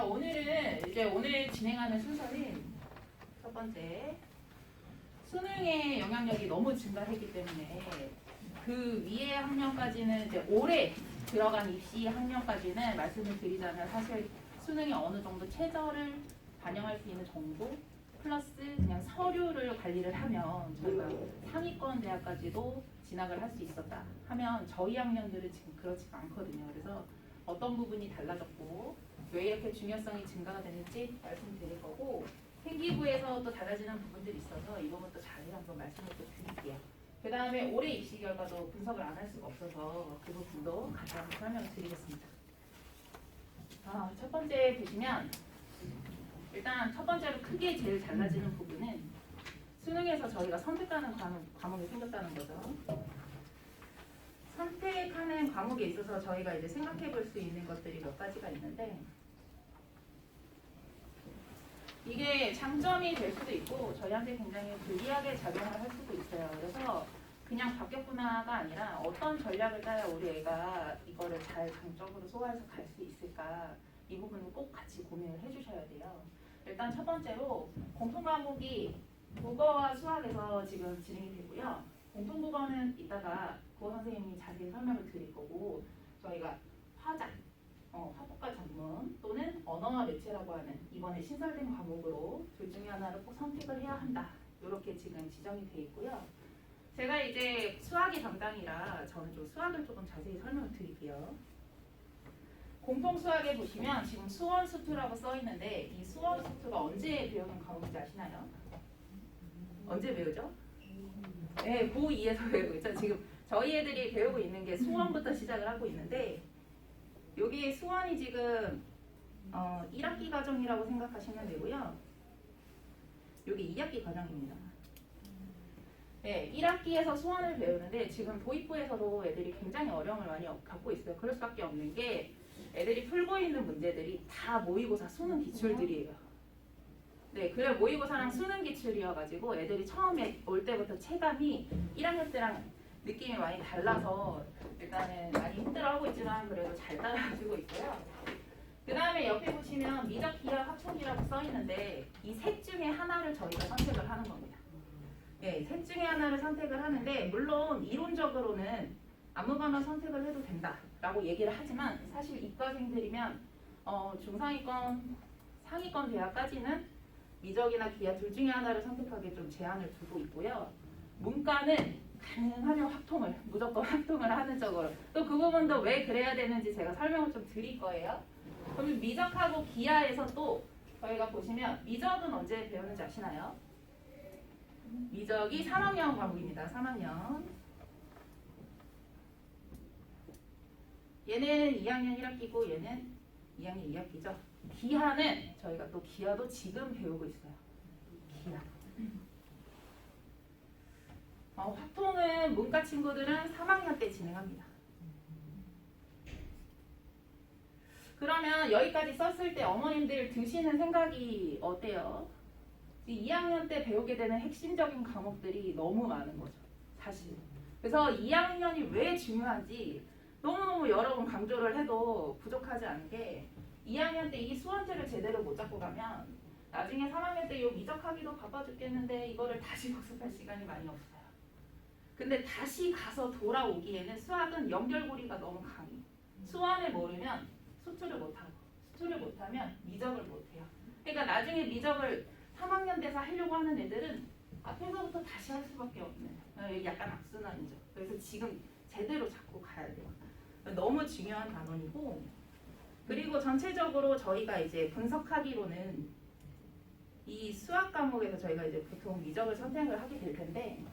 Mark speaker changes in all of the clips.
Speaker 1: 자, 오늘 진행하는 순서는 첫 번째, 수능의 영향력이 너무 증가했기 때문에 그 위에 학년까지는 이제 올해 들어간 입시 학년까지는 말씀을 드리자면 사실 수능이 어느 정도 최저를 반영할 수 있는 정도 플러스 그냥 서류를 관리를 하면 저희가 상위권 대학까지도 진학을 할 수 있었다 하면 저희 학년들은 지금 그렇지가 않거든요. 그래서 어떤 부분이 달라졌고 왜 이렇게 중요성이 증가가 되는지 말씀드릴 거고, 생기부에서 또 달라지는 부분들이 있어서 이 부분 또 자세히 한번 말씀을 또 드릴게요. 그 다음에 올해 입시 결과도 분석을 안 할 수가 없어서 그 부분도 같이 한번 설명을 드리겠습니다. 첫 번째 보시면 일단 첫 번째로 크게 제일 달라지는 부분은 수능에서 저희가 선택하는 과목이 생겼다는 거죠. 선택하는 과목에 있어서 저희가 이제 생각해 볼 수 있는 것들이 몇 가지가 있는데, 이게 장점이 될 수도 있고 저희한테 굉장히 불리하게 작용을 할 수도 있어요. 그래서 그냥 바뀌었구나가 아니라 어떤 전략을 짜야 우리 애가 이거를 잘 강적으로 소화해서 갈 수 있을까, 이 부분을 꼭 같이 고민을 해주셔야 돼요. 일단 첫 번째로 공통 과목이 국어와 수학에서 지금 진행이 되고요. 공통 국어는 이따가 국어 선생님이 자세히 설명을 드릴 거고, 저희가 화폭과 전문 또는 언어와 매체라고 하는 이번에 신설된 과목으로 둘 중에 하나를 꼭 선택을 해야 한다. 이렇게 지금 지정이 돼 있고요. 제가 이제 수학이 담당이라 저는 좀 수학을 조금 자세히 설명을 드릴게요. 공통 수학에 보시면 지금 수원수투라고 써 있는데 이 수원수투가 언제 배우는 과목인지 아시나요? 언제 배우죠? 네, 고2에서 배우고 있죠. 지금 저희 애들이 배우고 있는 게 수원부터 시작을 하고 있는데, 여기 수원이 지금 1학기 과정이라고 생각하시면 되고요. 여기 2학기 과정입니다. 네, 1학기에서 수원을 배우는데 지금 도입부에서도 애들이 굉장히 어려움을 많이 겪고 있어요. 그럴 수밖에 없는 게 애들이 풀고 있는 문제들이 다 모의고사 수능 기출들이에요. 네, 그래 모의고사랑 수능 기출이어가지고 애들이 처음에 올 때부터 체감이 1학년 때랑 느낌이 많이 달라서 일단은 많이 힘들어하고 있지만 그래도 잘 따라가지고 있고요. 그 다음에 옆에 보시면 미적, 기하, 화촉이라고 써 있는데 이 셋 중에 하나를 저희가 선택을 하는 겁니다. 네, 셋 중에 하나를 선택을 하는데 물론 이론적으로는 아무거나 선택을 해도 된다라고 얘기를 하지만 사실 이과생들이면 중상위권, 상위권 대학까지는 미적이나 기하 둘 중에 하나를 선택하기에 좀 제한을 두고 있고요. 문과는 가능하면 확통을, 무조건 확통을 하는 쪽으로. 또 그 부분도 왜 그래야 되는지 제가 설명을 좀 드릴 거예요. 그러면 미적하고 기하에서 또 저희가 보시면 미적은 언제 배우는지 아시나요? 미적이 3학년 과목입니다. 3학년. 얘는 2학년 1학기고 얘는 2학년 2학기죠. 기하는 저희가 또 기하도 지금 배우고 있어요. 기하. 확통은 문과 친구들은 3학년 때 진행합니다. 그러면 여기까지 썼을 때 어머님들 드시는 생각이 어때요? 2학년 때 배우게 되는 핵심적인 과목들이 너무 많은 거죠. 사실. 그래서 2학년이 왜 중요한지 너무너무 여러 번 강조를 해도 부족하지 않은 게 2학년 때 이 수원제를 제대로 못 잡고 가면 나중에 3학년 때 이 미적하기도 바빠 죽겠는데 이거를 다시 복습할 시간이 많이 없어요. 근데 다시 가서 돌아오기에는 수학은 연결고리가 너무 강해요. 수원을 모르면 수투를 못하고 수투를 못하면 미적을 못해요. 그러니까 나중에 미적을 3학년 돼서 하려고 하는 애들은 앞에서부터 다시 할 수밖에 없는 약간 악순환이죠. 그래서 지금 제대로 잡고 가야 돼요. 너무 중요한 단원이고, 그리고 전체적으로 저희가 이제 분석하기로는 이 수학 과목에서 저희가 이제 보통 미적을 선택을 하게 될 텐데,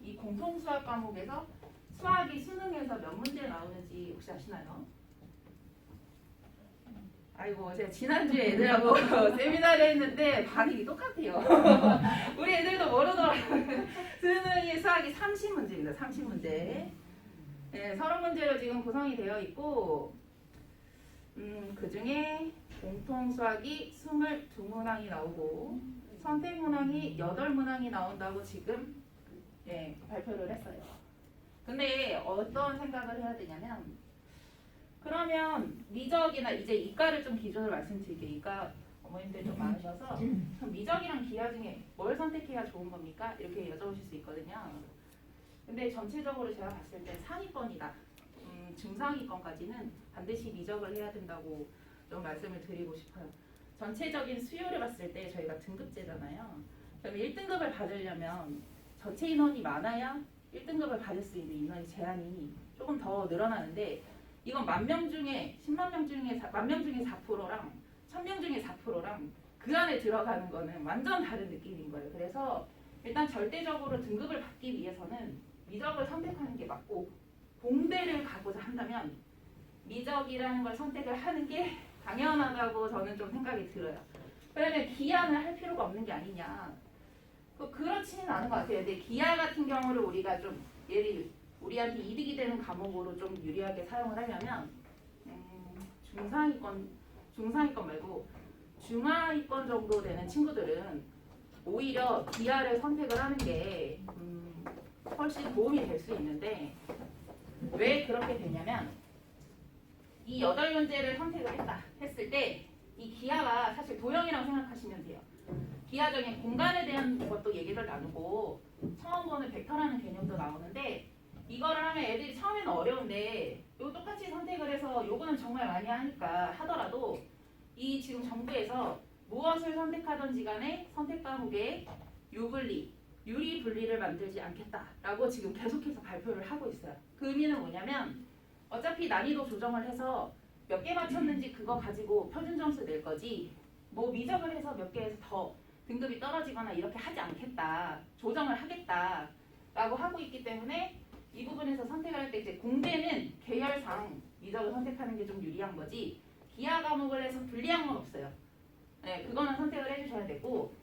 Speaker 1: 이 공통 수학 과목에서 수학이 수능에서 몇 문제 나오는지 혹시 아시나요? 아이고, 제가 지난주에 애들하고 세미나를 했는데 반응이 똑같아요. 우리 애들도 모르더라고요. 수능이 수학이 30문제입니다. 30문제. 네, 30문제로 지금 구성이 되어 있고, 그 중에 공통 수학이 22문항이 나오고 선택 문항이 8문항이 나온다고 지금 발표를 했어요. 근데 어떤 생각을 해야 되냐면 그러면 미적이나 이제 이과를 좀 기준으로 말씀드릴게요. 이과 어머님들 좀 많으셔서 그럼 미적이랑 기하 중에 뭘 선택해야 좋은 겁니까? 이렇게 여쭤보실 수 있거든요. 근데 전체적으로 제가 봤을 때 상위권이다. 중상위권까지는 반드시 미적을 해야 된다고 좀 말씀을 드리고 싶어요. 전체적인 수요를 봤을 때 저희가 등급제잖아요. 그럼 1등급을 받으려면 전체 인원이 많아야 1등급을 받을 수 있는 인원의 제한이 조금 더 늘어나는데 이건 10,000명 중에 10만 명 중에 10,000명 중에 4%랑 1,000명 중에 4%랑 그 안에 들어가는 거는 완전 다른 느낌인 거예요. 그래서 일단 절대적으로 등급을 받기 위해서는 미적을 선택하는 게 맞고 공대를 가고자 한다면 미적이라는 걸 선택을 하는 게 당연하다고 저는 좀 생각이 들어요. 그러면 기하는 할 필요가 없는 게 아니냐. 그렇지는 않은 것 같아요. 근데 기하 같은 경우를 우리가 좀 우리한테 이득이 되는 과목으로 좀 유리하게 사용을 하려면 중상위권 말고 중하위권 정도 되는 친구들은 오히려 기하를 선택을 하는 게 훨씬 도움이 될 수 있는데 왜 그렇게 되냐면 이 8문제를 선택을 했을 때 이 기하가 사실 도형이라고 생각하시면 돼요. 기하적인 공간에 대한 것도 얘기를 나누고 처음 보는 벡터라는 개념도 나오는데 이거를 하면 애들이 처음에는 어려운데 요 똑같이 선택을 해서 요거는 정말 많이 하니까 하더라도 이 지금 정부에서 무엇을 선택하든지 간에 선택 과목에 유분리, 유리 분리를 만들지 않겠다라고 지금 계속해서 발표를 하고 있어요. 그 의미는 뭐냐면 어차피 난이도 조정을 해서 몇 개 맞췄는지 그거 가지고 표준 점수 낼 거지 뭐 미적을 해서 몇 개에서 더 등급이 떨어지거나 이렇게 하지 않겠다. 조정을 하겠다라고 하고 있기 때문에 이 부분에서 선택을 할 때 이제 공대는 계열상 미적을 선택하는 게 좀 유리한 거지 기하 과목을 해서 불리한 건 없어요. 네, 그거는 선택을 해주셔야 되고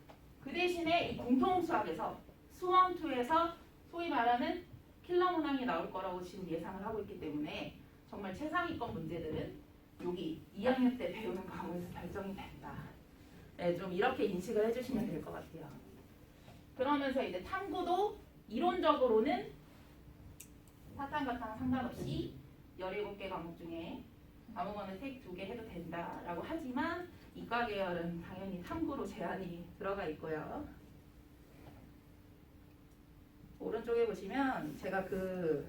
Speaker 1: 그 대신에 이 공통수학에서 수원2에서 소위 말하는 킬러 문항이 나올 거라고 지금 예상을 하고 있기 때문에 정말 최상위권 문제들은 여기 2학년 때 배우는 과목에서 결정이 된다. 네, 좀 이렇게 인식을 해주시면 될 것 같아요. 그러면서 이제 탐구도 이론적으로는 사탕과탕 상관없이 17개 과목 중에 아무거나 책 2개 해도 된다라고 하지만 이과 계열은 당연히 탐구로 제한이 들어가 있고요. 오른쪽에 보시면 제가 그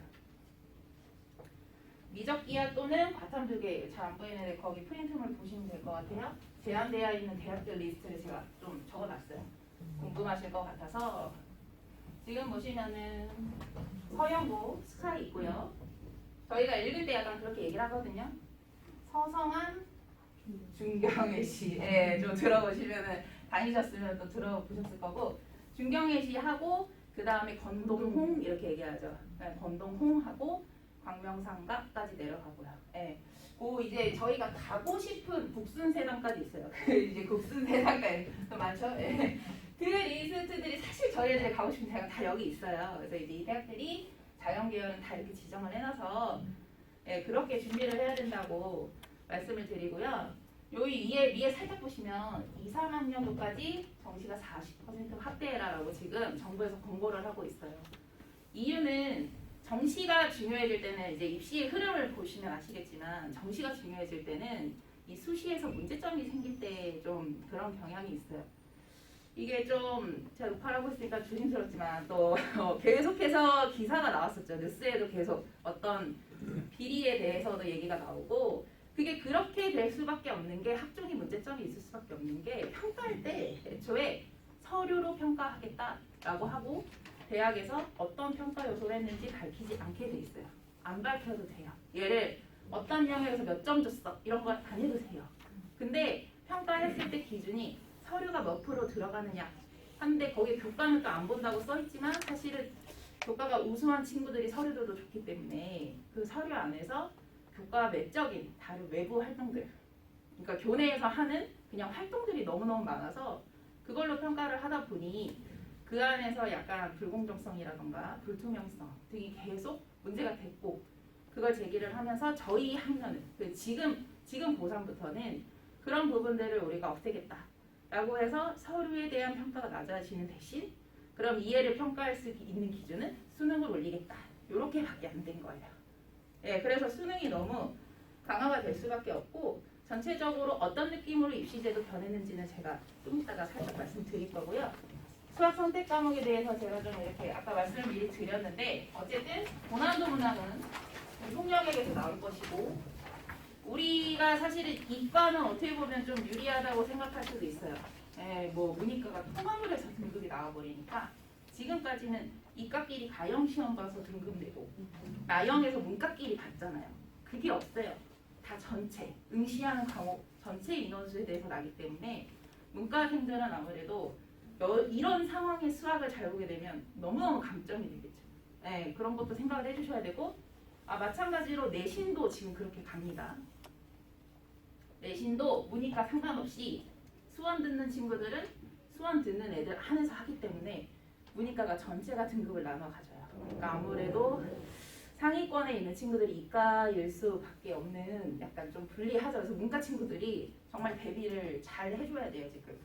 Speaker 1: 미적기하 또는 과탐 2개 잘 안 보이는데 거기 프린트물 보시면 될 것 같아요. 제한되어 있는 대학들 리스트를 제가 좀 적어놨어요. 궁금하실 것 같아서 지금 보시면은 서영고 스카이 있고요. 저희가 읽을 때 약간 그렇게 얘기를 하거든요. 서성한 중경외시 좀 들어보시면은 다니셨으면 또 들어보셨을 거고 중경외시하고 그 다음에 건동홍 이렇게 얘기하죠. 네, 건동홍하고 광명상가까지 내려가고요. 예. 그 이제 저희가 가고 싶은 국순세당까지 있어요. 이제 국순세당까지 또 많죠. 예. 그 리스트들이 사실 저희들 가고 싶은 대학은 다 여기 있어요. 그래서 이제 이 대학들이 자연계열은 다 이렇게 지정을 해놔서 예, 그렇게 준비를 해야 된다고 말씀을 드리고요. 여기 위에 살짝 보시면 2, 3학년도까지 정시가 40% 확대해라라고 지금 정부에서 권고를 하고 있어요. 이유는 정시가 중요해질 때는 이제 입시의 흐름을 보시면 아시겠지만 정시가 중요해질 때는 이 수시에서 문제점이 생길 때 좀 그런 경향이 있어요. 이게 좀 제가 녹화를 하고 있으니까 조심스럽지만 또 계속해서 기사가 나왔었죠. 뉴스에도 계속 어떤 비리에 대해서도 얘기가 나오고 그게 그렇게 될 수밖에 없는 게 학종이 문제점이 있을 수밖에 없는 게 평가할 때 애초에 서류로 평가하겠다라고 하고 대학에서 어떤 평가 요소를 했는지 밝히지 않게 돼 있어요. 안 밝혀도 돼요. 얘를 어떤 영역에서 몇 점 줬어 이런 거 안 해도 돼요. 근데 평가했을 때 기준이 서류가 몇 프로 들어가느냐 하는데 거기에 교과는 또 안 본다고 써있지만 사실은 교과가 우수한 친구들이 서류들도 좋기 때문에 그 서류 안에서 교과 외적인 다른 외부 활동들 그러니까 교내에서 하는 그냥 활동들이 너무너무 많아서 그걸로 평가를 하다 보니 그 안에서 약간 불공정성이라던가 불투명성 등이 계속 문제가 됐고 그걸 제기를 하면서 저희 학년은 지금 고3부터는 그런 부분들을 우리가 없애겠다라고 해서 서류에 대한 평가가 낮아지는 대신 그럼 이해를 평가할 수 있는 기준은 수능을 올리겠다 이렇게밖에 안 된 거예요. 예, 그래서 수능이 너무 강화가 될 수밖에 없고 전체적으로 어떤 느낌으로 입시제도 변했는지는 제가 좀 이따가 살짝 말씀드릴 거고요. 수학 선택 과목에 대해서 제가 좀 이렇게 아까 말씀을 미리 드렸는데 어쨌든 고난도 문항은 통역에게서 나올 것이고 우리가 사실은 이과는 어떻게 보면 좀 유리하다고 생각할 수도 있어요. 뭐 문이과가 통합을 해서 등급이 나와버리니까 지금까지는 이과끼리 가형 시험 봐서 등급 내고 나형에서 문과끼리 봤잖아요. 그게 없어요. 다 전체 응시하는 과목 전체 인원수에 대해서 나기 때문에 문과생들은 아무래도 이런 상황의 수학을 잘 보게 되면 너무너무 감점이 되겠죠. 그런 것도 생각을 해주셔야 되고 마찬가지로 내신도 지금 그렇게 갑니다. 내신도 문이과 상관없이 수원 듣는 친구들은 수원 듣는 애들 안에서 하기 때문에 문이과가 전체가 등급을 나눠 가져요. 그러니까 아무래도 상위권에 있는 친구들이 이과일 수밖에 없는 약간 좀 불리하죠. 그래서 문과 친구들이 정말 대비를 잘 해줘야 돼요 지금.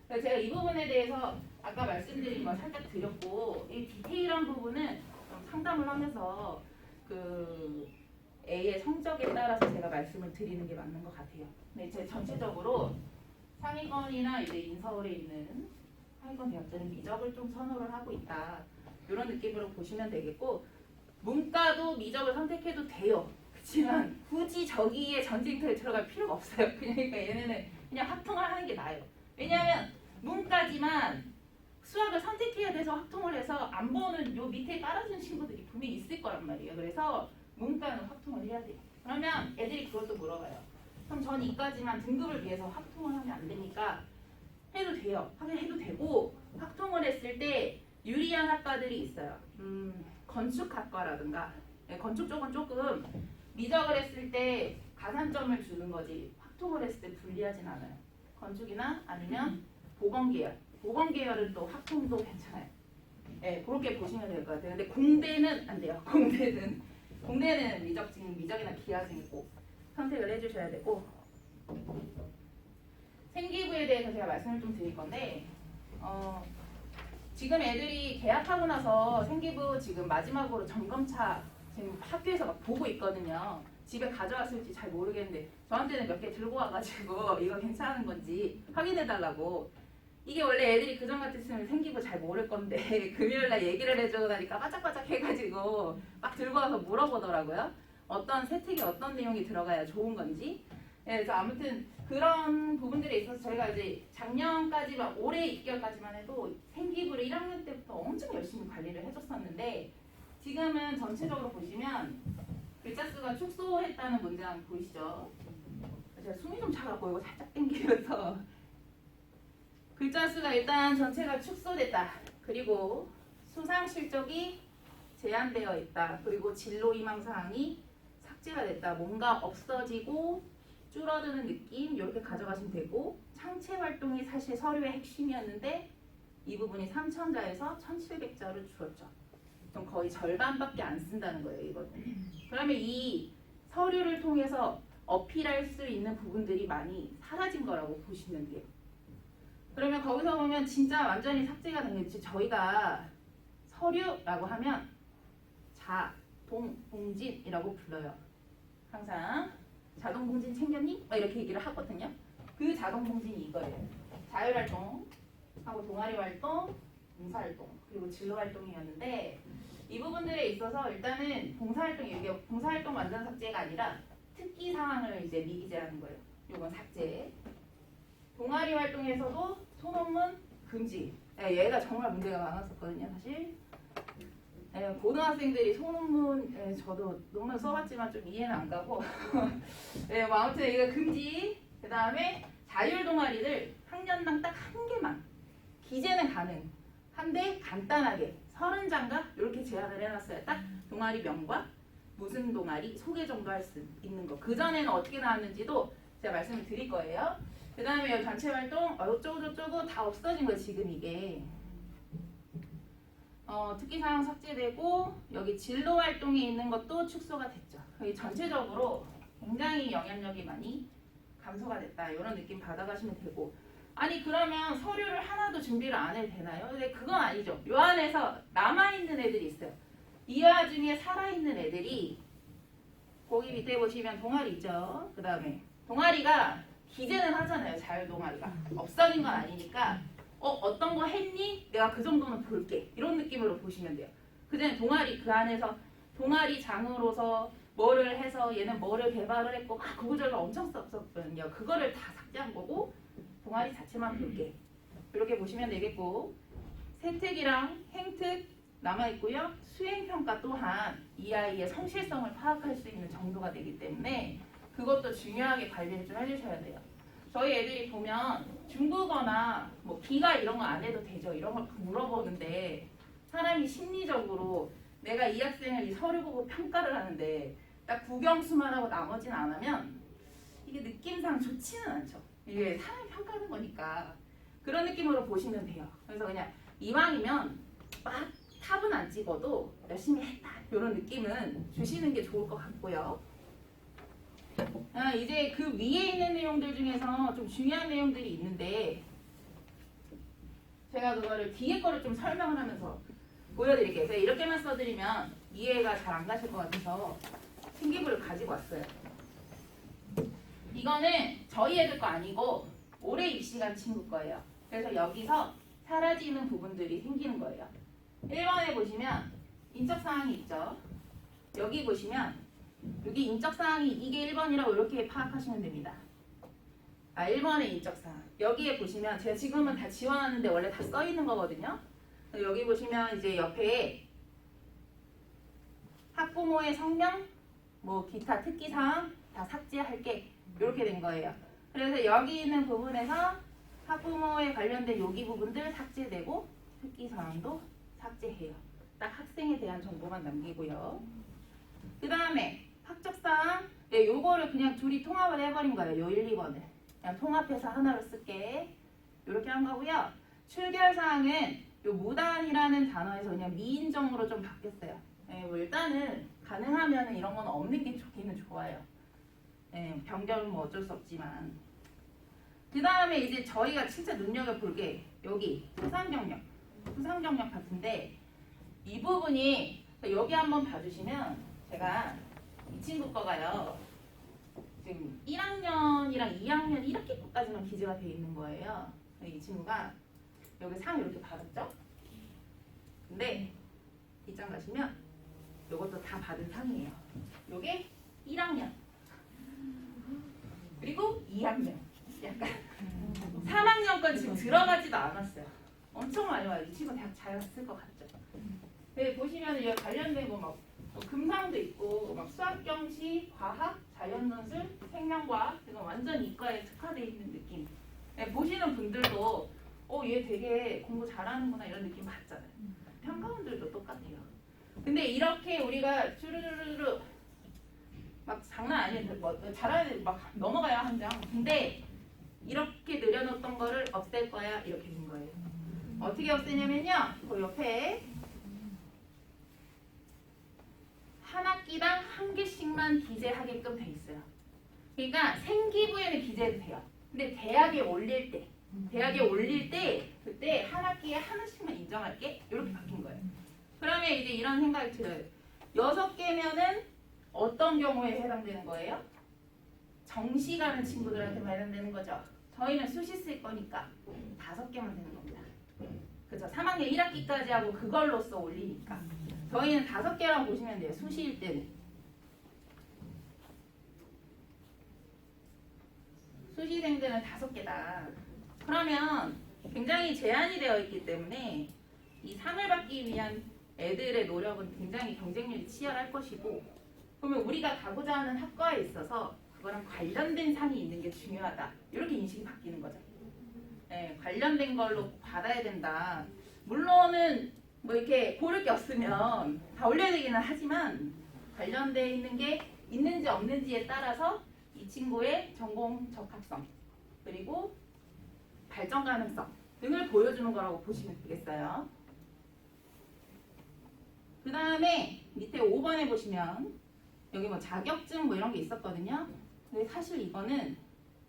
Speaker 1: 그래서 제가 이 부분에 대해서 아까 말씀드린 거 살짝 드렸고 이 디테일한 부분은 좀 상담을 하면서 그 A의 성적에 따라서 제가 말씀을 드리는 게 맞는 것 같아요. 근데 제 전체적으로 상위권이나 이제 인서울에 있는 상위권 대학들은 미적을 좀 선호를 하고 있다. 이런 느낌으로 보시면 되겠고 문과도 미적을 선택해도 돼요. 그렇지만 굳이 저기에 전쟁터에 들어갈 필요가 없어요. 그러니까 얘네는 그냥 확통을 하는 게 나아요. 왜냐하면 문과지만 수학을 선택해야 돼서 확통을 해서 안 보는 요 밑에 깔아준 친구들이 분명히 있을 거란 말이에요. 그래서 문과는 확통을 해야 돼요. 그러면 애들이 그것도 물어봐요. 그럼 전 이까지만 등급을 위해서 확통을 하면 안 되니까 해도 돼요. 하긴 해도 되고 확통을 했을 때 유리한 학과들이 있어요. 건축학과라든가 건축 쪽은 조금 미적을 했을 때 가산점을 주는 거지 확통을 했을 때 불리하진 않아요. 건축이나 아니면 보건계열. 보건계열은 또 확통도 괜찮아요. 그렇게 보시면 될 것 같아요. 근데 공대는 안 돼요. 공대는 미적이나 기하생이 꼭 선택을 해주셔야 되고 생기부에 대해서 제가 말씀을 좀 드릴 건데 지금 애들이 개학하고 나서 생기부 지금 마지막으로 점검차 지금 학교에서 막 보고 있거든요. 집에 가져왔을지 잘 모르겠는데 저한테는 몇 개 들고 와가지고 이거 괜찮은 건지 확인해달라고. 이게 원래 애들이 그전 같았으면 생기부 잘 모를 건데 금요일날 얘기를 해주고 나니까 바짝바짝 해가지고 막 들고 와서 물어보더라고요. 어떤 세특이 어떤 내용이 들어가야 좋은 건지. 그래서 아무튼 그런 부분들에 있어서 저희가 이제 작년까지만 올해 2개월까지만 해도 생기부를 1학년 때부터 엄청 열심히 관리를 해줬었는데 지금은 전체적으로 보시면 글자 수가 축소했다는 문장 보이시죠? 제가 숨이 좀 차갖고 이거 살짝 당기면서 글자 수가 일단 전체가 축소됐다. 그리고 수상 실적이 제한되어 있다. 그리고 진로 희망 사항이 삭제가 됐다. 뭔가 없어지고 줄어드는 느낌 이렇게 가져가시면 되고 창체 활동이 사실 서류의 핵심이었는데 이 부분이 3,000자에서 1,700자로 줄었죠. 좀 거의 절반밖에 안 쓴다는 거예요. 이거는. 그러면 이 서류를 통해서 어필할 수 있는 부분들이 많이 사라진 거라고 보시면 돼요. 그러면 거기서 보면 진짜 완전히 삭제가 된 게 저희가 서류라고 하면 자동봉진이라고 불러요. 항상 자동봉진 챙겼니? 막 이렇게 얘기를 하거든요. 그 자동봉진이 이거예요. 자율활동하고 동아리활동, 봉사활동 그리고 진로활동이었는데 이 부분들에 있어서 일단은 봉사활동 이게 봉사활동 완전 삭제가 아니라 특기 사항을 이제 미기재하는 거예요. 요건 삭제. 동아리 활동에서도 소논문 금지. 얘가 정말 문제가 많았었거든요, 사실. 고등학생들이 소논문 저도 논문 써봤지만 좀 이해는 안 가고. 뭐 아무튼 이거 금지. 그 다음에 자율 동아리를 학년당 딱 한 개만. 기재는 가능. 한데 간단하게 30장가 이렇게 제한을 해놨어요. 딱 동아리명과 무슨 동아리 소개 정도 할 수 있는 거. 그 전에는 어떻게 나왔는지도 제가 말씀을 드릴 거예요. 그 다음에 여기 단체 활동 어쩌고 저쩌고 다 없어진 거예요. 지금 이게 특기사항 삭제되고 여기 진로 활동에 있는 것도 축소가 됐죠. 여기 전체적으로 굉장히 영향력이 많이 감소가 됐다. 이런 느낌 받아가시면 되고 아니 그러면 서류를 하나도 준비를 안 해도 되나요? 근데 그건 아니죠. 요 안에서 남아있는 애들이 있어요. 이 와중에 살아있는 애들이 거기 밑에 보시면 동아리 있죠. 그 다음에 동아리가 기재는 하잖아요. 자율 동아리가 없어진 건 아니니까 어떤 거 했니? 내가 그 정도는 볼게. 이런 느낌으로 보시면 돼요. 그전에 동아리 그 안에서 동아리 장으로서 뭐를 해서 얘는 뭐를 개발을 했고 막 구구절절 엄청 썼었거든요. 그거를 다 삭제한 거고 동아리 자체만 볼게. 이렇게 보시면 되겠고 세특이랑 행특 남아있고요. 수행평가 또한 이 아이의 성실성을 파악할 수 있는 정도가 되기 때문에 그것도 중요하게 관리를 좀 해주셔야 돼요. 저희 애들이 보면 중국어나 뭐 기가 이런 거 안 해도 되죠. 이런 걸 물어보는데 사람이 심리적으로 내가 이 학생을 이 서류 보고 평가를 하는데 딱 국영수만 하고 나머지는 안 하면 이게 느낌상 좋지는 않죠. 이게 사람이 평가하는 거니까 그런 느낌으로 보시면 돼요. 그래서 그냥 이왕이면 막 탑은 안 찍어도 열심히 했다 이런 느낌은 주시는 게 좋을 것 같고요. 이제 그 위에 있는 내용들 중에서 좀 중요한 내용들이 있는데 제가 그거를 뒤에 거를 좀 설명을 하면서 보여드릴게요. 제가 이렇게만 써드리면 이해가 잘 안 가실 것 같아서 생기부를 가지고 왔어요. 이거는 저희 애들 거 아니고 올해 입시간 친구 거예요. 그래서 여기서 사라지는 부분들이 생기는 거예요. 1번에 보시면 인적사항이 있죠. 여기 보시면 여기 인적사항이 이게 1번이라고 이렇게 파악하시면 됩니다. 1번의 인적사항. 여기에 보시면 제가 지금은 다 지워놨는데 원래 다 써있는 거거든요. 여기 보시면 이제 옆에 학부모의 성명, 뭐 기타 특기사항 다 삭제할게 이렇게 된 거예요. 그래서 여기 있는 부분에서 학부모에 관련된 여기 부분들 삭제되고 특기사항도 삭제해요. 딱 학생에 대한 정보만 남기고요. 그 다음에 학적사항 요거를 그냥 둘이 통합을 해버린 거예요. 요 1, 2번을 그냥 통합해서 하나로 쓸게 이렇게 한 거고요. 출결사항은 요 무단이라는 단어에서 그냥 미인정으로 좀 바뀌었어요. 뭐 일단은 가능하면 이런 건 없는 게 좋기는 좋아요. 변경은 뭐 어쩔 수 없지만. 그 다음에 이제 저희가 진짜 눈여겨볼 게 여기 부산경력 같은데 이 부분이 여기 한번 봐주시면 제가 이 친구 거가요. 지금 1학년이랑 2학년 1학기 거까지만 기재가 돼 있는 거예요. 이 친구가 여기 상 이렇게 받았죠? 근데 뒷장 가시면 이것도 다 받은 상이에요. 요게 1학년 그리고 2학년 약간 3학년 건 지금 들어가지도 않았어요. 엄청 많이 와요. 이 친구 대학 잘 갔을 것 같죠? 네, 보시면 여기 관련된 거 막 금상도 있고 막 수학경시, 과학, 자연논술, 생명과학 이거 완전 이과에 특화되어 있는 느낌. 네, 보시는 분들도 얘 되게 공부 잘하는구나 이런 느낌 받잖아요. 평가원들도 똑같아요. 근데 이렇게 우리가 쭈르르르 막 장난 아니에요. 뭐 잘하는 막 넘어가요 한 장. 근데 이렇게 늘여놓던 거를 없앨 거야 이렇게 된 거예요. 어떻게 없애냐면요. 그 옆에 한 학기당 한 개씩만 기재하게끔 돼 있어요. 그러니까 생기부에는 기재해도 돼요. 근데 대학에 올릴 때 그때 한 학기에 하나씩만 인정할게 이렇게 바뀐 거예요. 그러면 이제 이런 생각이 들어요. 6개면은 어떤 경우에 해당되는 거예요? 정시 가는 친구들한테만 해당되는 거죠. 저희는 수시 쓸 거니까 5개만 되는 겁니다. 그렇죠. 3학년 1학기까지 하고 그걸로써 올리니까 저희는 5개라고 보시면 돼요. 수시일 때는. 수시생들은 5개다. 그러면 굉장히 제한이 되어 있기 때문에 이 상을 받기 위한 애들의 노력은 굉장히 경쟁력이 치열할 것이고 그러면 우리가 가고자 하는 학과에 있어서 그거랑 관련된 상이 있는 게 중요하다. 이렇게 인식이 바뀌는 거죠. 네, 관련된 걸로 받아야 된다. 물론은 뭐 이렇게 고를 게 없으면 다 올려야 되기는 하지만 관련되어 있는 게 있는지 없는지에 따라서 이 친구의 전공 적합성 그리고 발전 가능성 등을 보여주는 거라고 보시면 되겠어요. 그 다음에 밑에 5번에 보시면 여기 뭐 자격증 뭐 이런 게 있었거든요. 근데 사실 이거는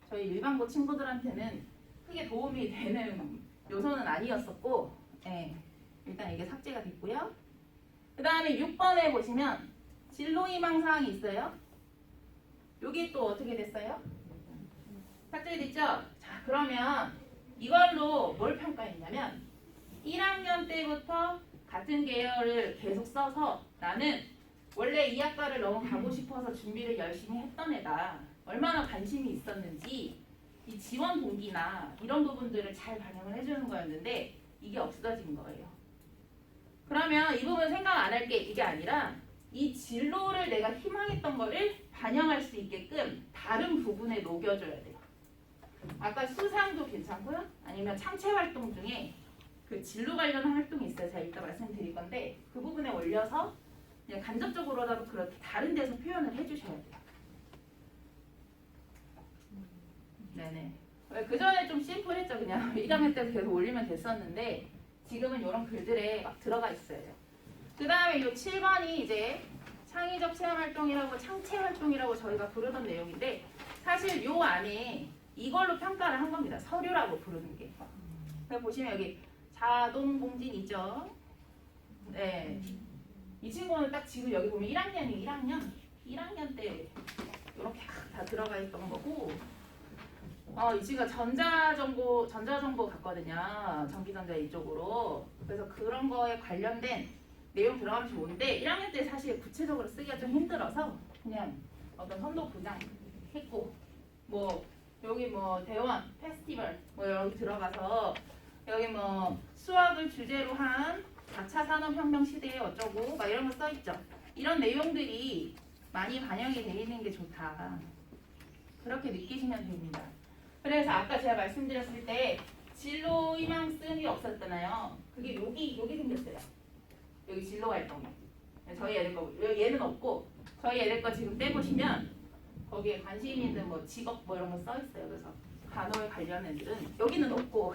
Speaker 1: 저희 일반고 친구들한테는 크게 도움이 되는 요소는 아니었었고 일단 이게 삭제가 됐고요. 그 다음에 6번에 보시면 진로희망사항이 있어요. 여기 또 어떻게 됐어요? 삭제됐죠? 자, 그러면 이걸로 뭘 평가했냐면 1학년 때부터 같은 계열을 계속 써서 나는 원래 이 학과를 너무 가고 싶어서 준비를 열심히 했던 애가 얼마나 관심이 있었는지 이 지원 동기나 이런 부분들을 잘 반영을 해주는 거였는데 이게 없어진 거예요. 그러면 이 부분 생각 안 할 게 이게 아니라 이 진로를 내가 희망했던 거를 반영할 수 있게끔 다른 부분에 녹여줘야 돼요. 아까 수상도 괜찮고요. 아니면 창체 활동 중에 그 진로 관련한 활동이 있어요. 제가 이따 말씀드릴 건데 그 부분에 올려서 그냥 간접적으로라도 그렇게 다른 데서 표현을 해주셔야 돼요. 네네. 그 전에 좀 심플했죠. 그냥 1학년 때 계속 올리면 됐었는데 지금은 이런 글들에 막 들어가 있어요. 그 다음에 이 7번이 이제 창의적 체험 활동이라고 창체 활동이라고 저희가 부르던 내용인데 사실 요 안에 이걸로 평가를 한 겁니다. 서류라고 부르는 게. 보시면 여기 자동봉진 있죠. 네. 이 친구는 딱 지금 여기 보면 1학년이 1학년 때 이렇게 다 들어가 있던 거고 이 친구가 전자정보 갔거든요. 전기전자 이쪽으로. 그래서 그런 거에 관련된 내용 들어가면 좋은데 1학년 때 사실 구체적으로 쓰기가 좀 힘들어서 그냥 어떤 선도 부장 했고 뭐 여기 뭐 대원 페스티벌 뭐 여기 들어가서 여기 뭐 수학을 주제로 한 4차 산업혁명 시대에 어쩌고 막 이런 거 써있죠. 이런 내용들이 많이 반영이 되어 있는 게 좋다. 그렇게 느끼시면 됩니다. 그래서 아까 제가 말씀드렸을 때 진로 희망성이 없었잖아요. 그게 여기 생겼어요. 여기 진로 활동이. 저희 애들 거 얘는 없고 저희 애들 거 지금 떼보시면 거기에 관심 있는 뭐 직업 뭐 이런 거 써 있어요. 그래서 간호에 관련 애들은 여기는 없고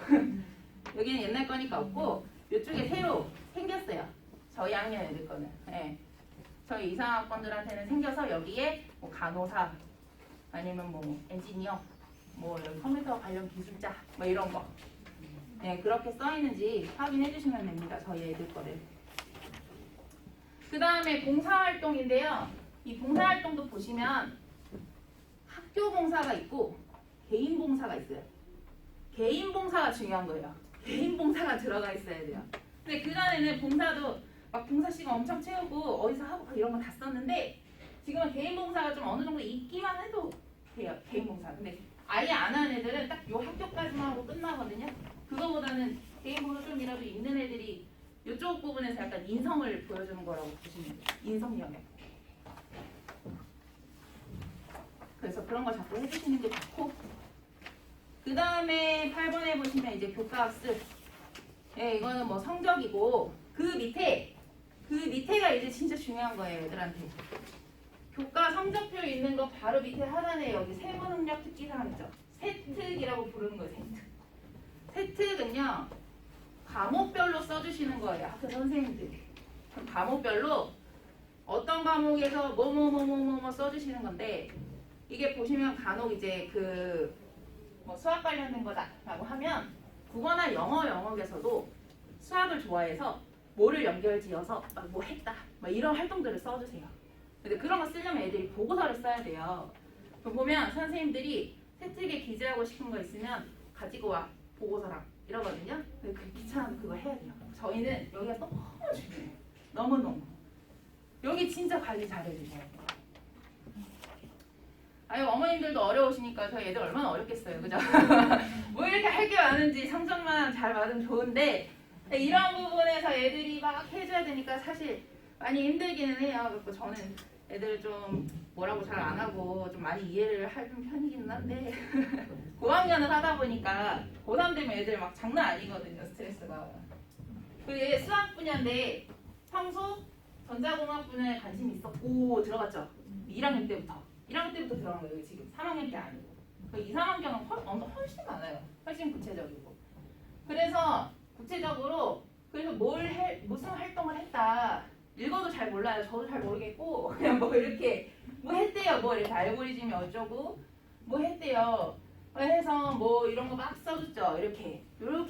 Speaker 1: 여기는 옛날 거니까 없고 이쪽에 새로 생겼어요. 저희 학년 애들 거는. 네. 저희 이상학번들한테는 생겨서 여기에 뭐 간호사 아니면 뭐 엔지니어 뭐 컴퓨터 관련 기술자 뭐 이런 거 네, 그렇게 써 있는지 확인해 주시면 됩니다. 저희 애들 거를. 그 다음에 봉사활동인데요. 이 봉사활동도 보시면 학교 봉사가 있고 개인 봉사가 있어요. 개인 봉사가 중요한 거예요. 개인 봉사가 들어가 있어야 돼요. 근데 그전에는 봉사도 막 봉사 시간 엄청 채우고 어디서 하고 이런 거 다 썼는데 지금은 개인 봉사가 좀 어느 정도 있기만 해도 돼요. 개인 봉사. 근데 아예 안 하는 애들은 딱 요 학교까지만 하고 끝나거든요. 그거보다는 개인 봉사 좀이라도 있는 애들이 이쪽 부분에서 약간 인성을 보여주는 거라고 보시면 돼요. 인성 영역. 그래서 그런 거 자꾸 해주시는 게 좋고 그 다음에 8번에 보시면 이제 교과학습 예, 이거는 뭐 성적이고 그 밑에가 이제 진짜 중요한 거예요 애들한테. 교과 성적표 있는 거 바로 밑에 하단에 여기 세부 능력 특기 사항 있죠. 세특이라고 부르는 거예요. 세특은요 과목별로 써주시는 거예요. 학교 선생님들이. 그럼 과목별로 어떤 과목에서 뭐뭐뭐뭐뭐 써주시는 건데 이게 보시면 간혹 이제 그 뭐 수학 관련된 거다라고 하면 국어나 영어 영역에서도 수학을 좋아해서 뭐를 연결지어서 막 뭐 했다 막 이런 활동들을 써주세요. 근데 그런 거 쓰려면 애들이 보고서를 써야 돼요. 보면 선생님들이 세특에 기재하고 싶은 거 있으면 가지고 와 보고서랑 이러거든요. 근데 그 귀찮아서 그거 해야 돼요. 저희는 여기가 너무 중요해요. 너무너무. 여기 진짜 관리 잘 해주셔야 돼요. 아유 어머님들도 어려우시니까 저희 애들 얼마나 어렵겠어요. 그죠? 뭐 이렇게 할 게 많은지 성적만 잘 받으면 좋은데 이런 부분에서 애들이 막 해줘야 되니까 사실 많이 힘들기는 해요. 그래서 저는 애들 좀 뭐라고 잘 안 하고 좀 많이 이해를 하는 편이기는 한데 고학년을 하다 보니까 고3 되면 애들 막 장난 아니거든요. 스트레스가. 그게 수학 분야인데 평소 전자공학 분야에 관심이 있었고 들어갔죠. 1학년 때부터. 1학년 때부터 들어간 거예요. 지금 3학년 때 아니고. 2, 3학년은 훨씬 많아요. 훨씬 구체적이고. 그래서 구체적으로 그래서 무슨 활동을 했다. 읽어도 잘 몰라요. 저도 잘 모르겠고 그냥 뭐 이렇게 뭐 했대요. 뭐 이렇게 알고리즘이 어쩌고 뭐 했대요. 해서 뭐 이런 거 막 써줬죠. 이렇게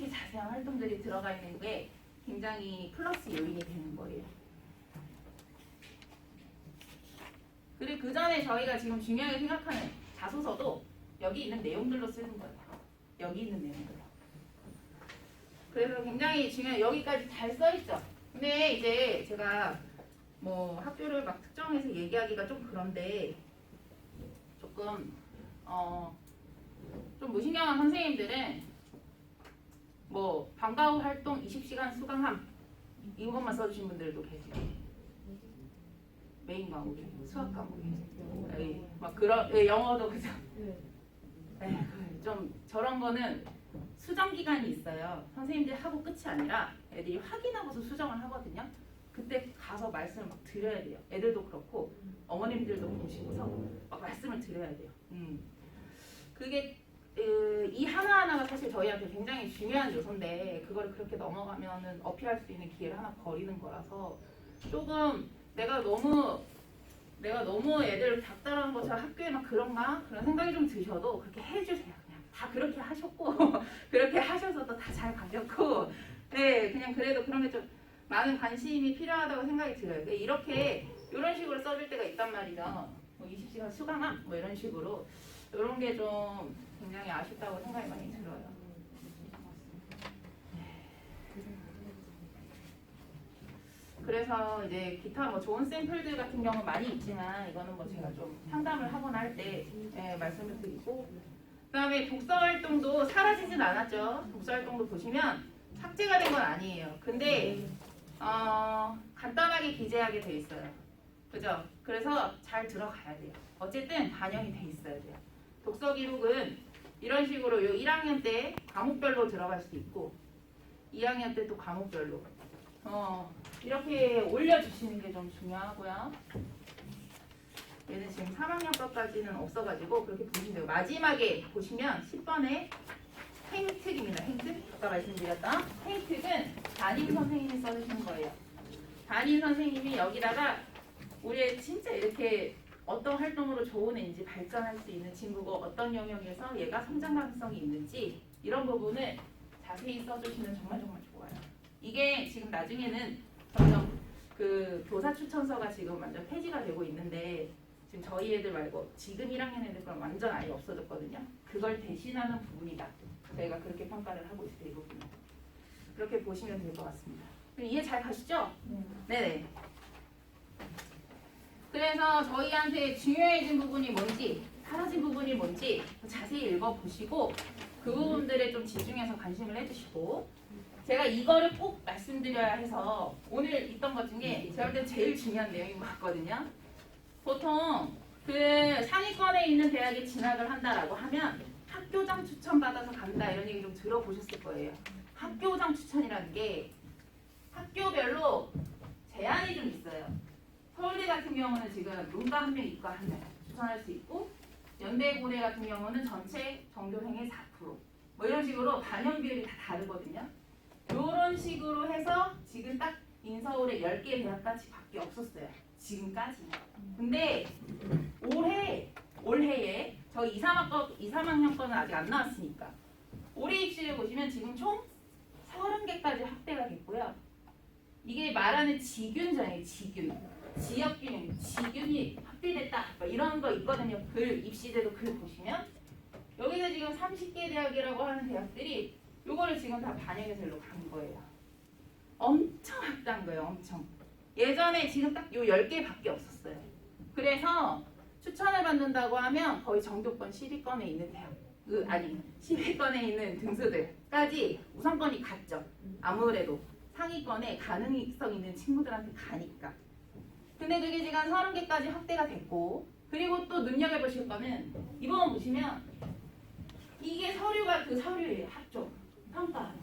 Speaker 1: 자세한 활동들이 들어가 있는 게 굉장히 플러스 요인이 되는 거예요. 그리고 그 전에 저희가 지금 중요하게 생각하는 자소서도 여기 있는 내용들로 쓰는 거예요. 여기 있는 내용들. 그래서 굉장히 중요해. 여기까지 잘 써있죠. 근데 이제 제가 뭐 학교를 막 특정해서 얘기하기가 좀 그런데 조금 좀 무신경한 선생님들은 뭐 방과 후 활동 20시간 수강함 이것만 써주신 분들도 계세요. 메인 과목이 수학 과목이 막 그런 영어도 그죠. 좀 저런 거는 수정 기간이 있어요. 선생님들이 하고 끝이 아니라 애들이 확인하고서 수정을 하거든요. 그때 가서 말씀을 막 드려야 돼요. 애들도 그렇고 어머님들도 보시고서 막 말씀을 드려야 돼요. 그게 이 하나하나가 사실 저희한테 굉장히 중요한 요소인데 그걸 그렇게 넘어가면은 어필할 수 있는 기회를 하나 버리는 거라서 조금 내가 너무 애들 닥달하는 것처럼 학교에 막 그런가? 그런 생각이 좀 드셔도 그렇게 해주세요. 그냥 다 그렇게 하셨고 그렇게 하셔서도 다 잘 가셨고 네 그냥 그래도 그런 게 좀 많은 관심이 필요하다고 생각이 들어요. 이렇게 이런 식으로 써줄 때가 있단 말이죠. 뭐 20시간 수강함 뭐 이런 식으로 이런 게 좀 굉장히 아쉽다고 생각이 많이 들어요. 그래서 이제 기타 뭐 좋은 샘플들 같은 경우는 많이 있지만 이거는 뭐 제가 좀 상담을 하거나 할 때 말씀을 드리고 그다음에 독서 활동도 사라지진 않았죠. 독서 활동도 보시면 삭제가 된 건 아니에요. 근데 간단하게 기재하게 돼 있어요. 그죠? 그래서 잘 들어가야 돼요. 어쨌든 반영이 돼 있어야 돼요. 독서 기록은 이런 식으로 요 1학년 때 과목별로 들어갈 수 있고 2학년 때 또 과목별로 이렇게 올려주시는 게 좀 중요하고요. 얘는 지금 3학년 것까지는 없어가지고 그렇게 보시면 돼요. 마지막에 보시면 10번에 행특입니다. 행특. 아까 말씀드렸던 행특은 담임 선생님이 써주신 거예요. 담임 선생님이 여기다가 우리 진짜 이렇게 어떤 활동으로 좋은 애인지 발전할 수 있는 친구고 어떤 영역에서 얘가 성장 가능성이 있는지 이런 부분을 자세히 써주시면 정말 좋아요. 이게 지금 나중에는 점점 그 교사 추천서가 지금 완전 폐지가 되고 있는데 지금 저희 애들 말고 지금 1학년 애들 건 완전 아예 없어졌거든요. 그걸 대신하는 부분이다. 저희가 그렇게 평가를 하고 있어요. 이 부분은. 그렇게 보시면 될 것 같습니다. 이해 잘 가시죠? 네네. 그래서 저희한테 중요해진 부분이 뭔지 사라진 부분이 뭔지 자세히 읽어보시고 그 부분들에 좀 집중해서 관심을 해주시고 제가 이거를 꼭 말씀드려야 해서 오늘 있던 것 중에 제가 볼 때 제일 중요한 내용인 것 같거든요. 보통 그 상위권에 있는 대학에 진학을 한다라고 하면 학교장 추천받아서 간다 이런 얘기 좀 들어보셨을 거예요. 학교장 추천이라는 게 학교별로 제한이 좀 있어요. 서울대 같은 경우는 지금 문과 한 명, 이과 한 명 추천할 수 있고 연대 고대 같은 경우는 전체 정교생의 4%. 뭐 이런 식으로 반영 비율이 다 다르거든요. 이런 식으로 해서 지금 딱 인서울에 10개 대학까지 밖에 없었어요. 지금까지. 근데 올해에 저 2, 3학년 거는 아직 안 나왔으니까 올해 입시를 보시면 지금 총 30개까지 확대가 됐고요. 이게 말하는 지균전이에요. 지역균, 지균이 확대됐다. 이런 거 있거든요. 글, 입시제도 글 보시면 여기서 지금 30개 대학이라고 하는 대학들이 요거를 지금 다 반영해서 일로 간 거예요. 엄청 확대한 거예요. 엄청. 예전에 지금 딱 요 10개밖에 없었어요. 그래서 추천을 받는다고 하면 거의 전교권 10위권에 있는 대학, 10위권에 있는 등수들까지 우선권이 갔죠. 아무래도 상위권에 가능성 있는 친구들한테 가니까. 근데 그게 지금 30개까지 확대가 됐고 그리고 또 눈여겨보실 거는 이 부분 보시면 이게 서류가 그 서류예요. 학종, 평가.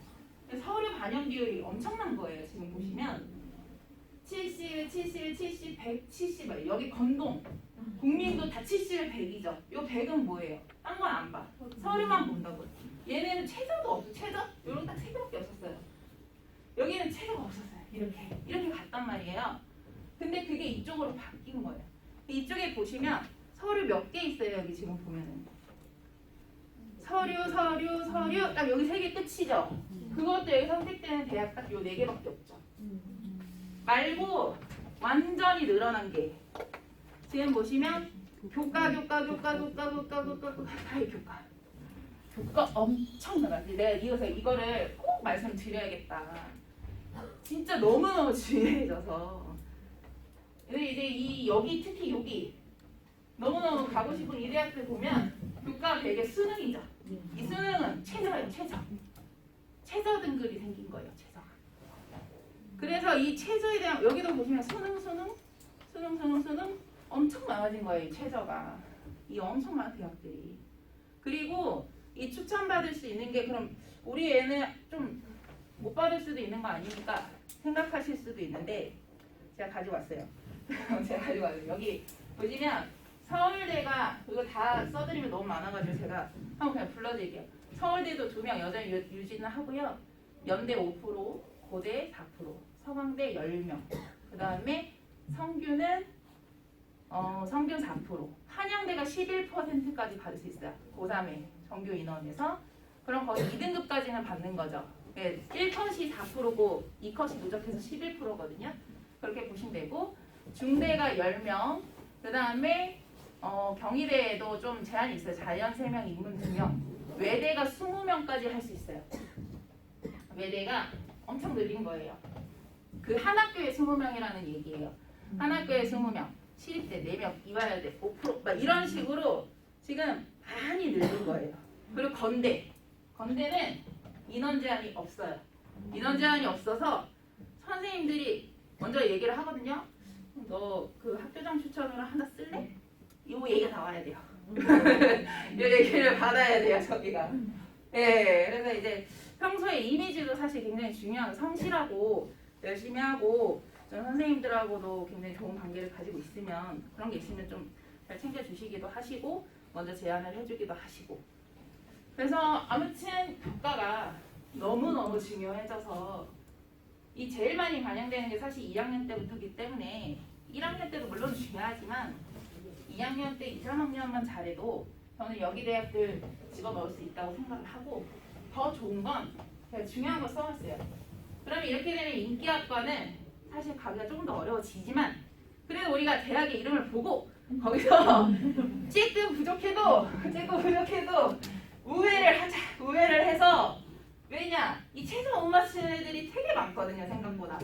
Speaker 1: 서류 반영 비율이 엄청난 거예요. 지금 보시면 70, 170 여기 건동 국민도 다 70에 100이죠. 요 100은 뭐예요? 딴 건 안 봐. 서류만 본다고요. 얘네는 최저도 없어. 최저? 요런 딱 3개밖에 없었어요. 여기는 최저가 없었어요. 이렇게 갔단 말이에요. 근데 그게 이쪽으로 바뀐 거예요. 이쪽에 보시면 서류 몇 개 있어요. 여기 지금 보면은 서류 딱 여기 3개 끝이죠. 그것도 여기 선택되는 대학 딱 요 4개밖에 없죠. 말고 완전히 늘어난 게 지금 보시면 교과 다의 교과. 교과 엄청 나가지. 내가 이거를 꼭 말씀드려야겠다. 진짜 너무너무 중요해져서. 근데 이제 여기 특히 여기 너무너무 가고 싶은 이 대학들 보면 교과 되게 수능이죠. 이 수능은 최저예요, 최저. 최저 등급이 생긴 거예요, 최저가. 그래서 이 최저에 대한 여기도 보시면 수능 엄청 많아진 거예요, 이 최저가. 이 엄청 많은 대학들이. 그리고 이 추천받을 수 있는 게 그럼 우리 애는 좀 못 받을 수도 있는 거 아닙니까? 생각하실 수도 있는데 제가 가지고 왔어요. 여기 보시면 서울대가 이거 다 써드리면 너무 많아가지고 제가 한번 그냥 불러드릴게요. 서울대도 2명 여전히 유지는 하고요. 연대 5%, 고대 4%, 서강대 10명. 그 다음에 성균은 성균 4%, 한양대가 11%까지 받을 수 있어요. 고3의 정규 인원에서. 그럼 거의 2등급까지는 받는 거죠. 네, 1컷이 4%고 2컷이 누적해서 11%거든요. 그렇게 보시면 되고 중대가 10명, 그 다음에 경희대에도 좀 제한이 있어요. 자연 3명, 인문 2명. 외대가 20명까지 할 수 있어요. 외대가 엄청 늘린 거예요. 그 한 학교에 20명이라는 얘기예요. 한 학교에 20명, 시립대 4명, 이화여대 5%, 막 이런 식으로 지금 많이 늘린 거예요. 그리고 건대는 인원 제한이 없어요. 인원 제한이 없어서 선생님들이 먼저 얘기를 하거든요. 너 그 학교장 추천으로 하나 쓸래? 이 얘기가 나와야 돼요. 이 얘기를 받아야 돼요, 저기가. 네, 그래서 이제 평소에 이미지도 사실 굉장히 중요한, 성실하고 열심히 하고 전 선생님들하고도 굉장히 좋은 관계를 가지고 있으면 그런 게 있으면 좀 잘 챙겨주시기도 하시고 먼저 제안을 해주기도 하시고. 그래서 아무튼 교과가 너무너무 중요해져서 이 제일 많이 반영되는 게 사실 2학년 때부터이기 때문에 1학년 때도 물론 중요하지만 2학년 때 2, 3학년만 잘해도 저는 여기 대학들 집어넣을 수 있다고 생각을 하고, 더 좋은 건 제가 중요한 거 써놨어요. 그러면 이렇게 되면 인기학과는 사실 가기가 조금 더 어려워지지만 그래도 우리가 대학의 이름을 보고 거기서 조금 부족해도 우회를 해서, 왜냐? 이 최저 못 맞추는 애들이 되게 많거든요, 생각보다.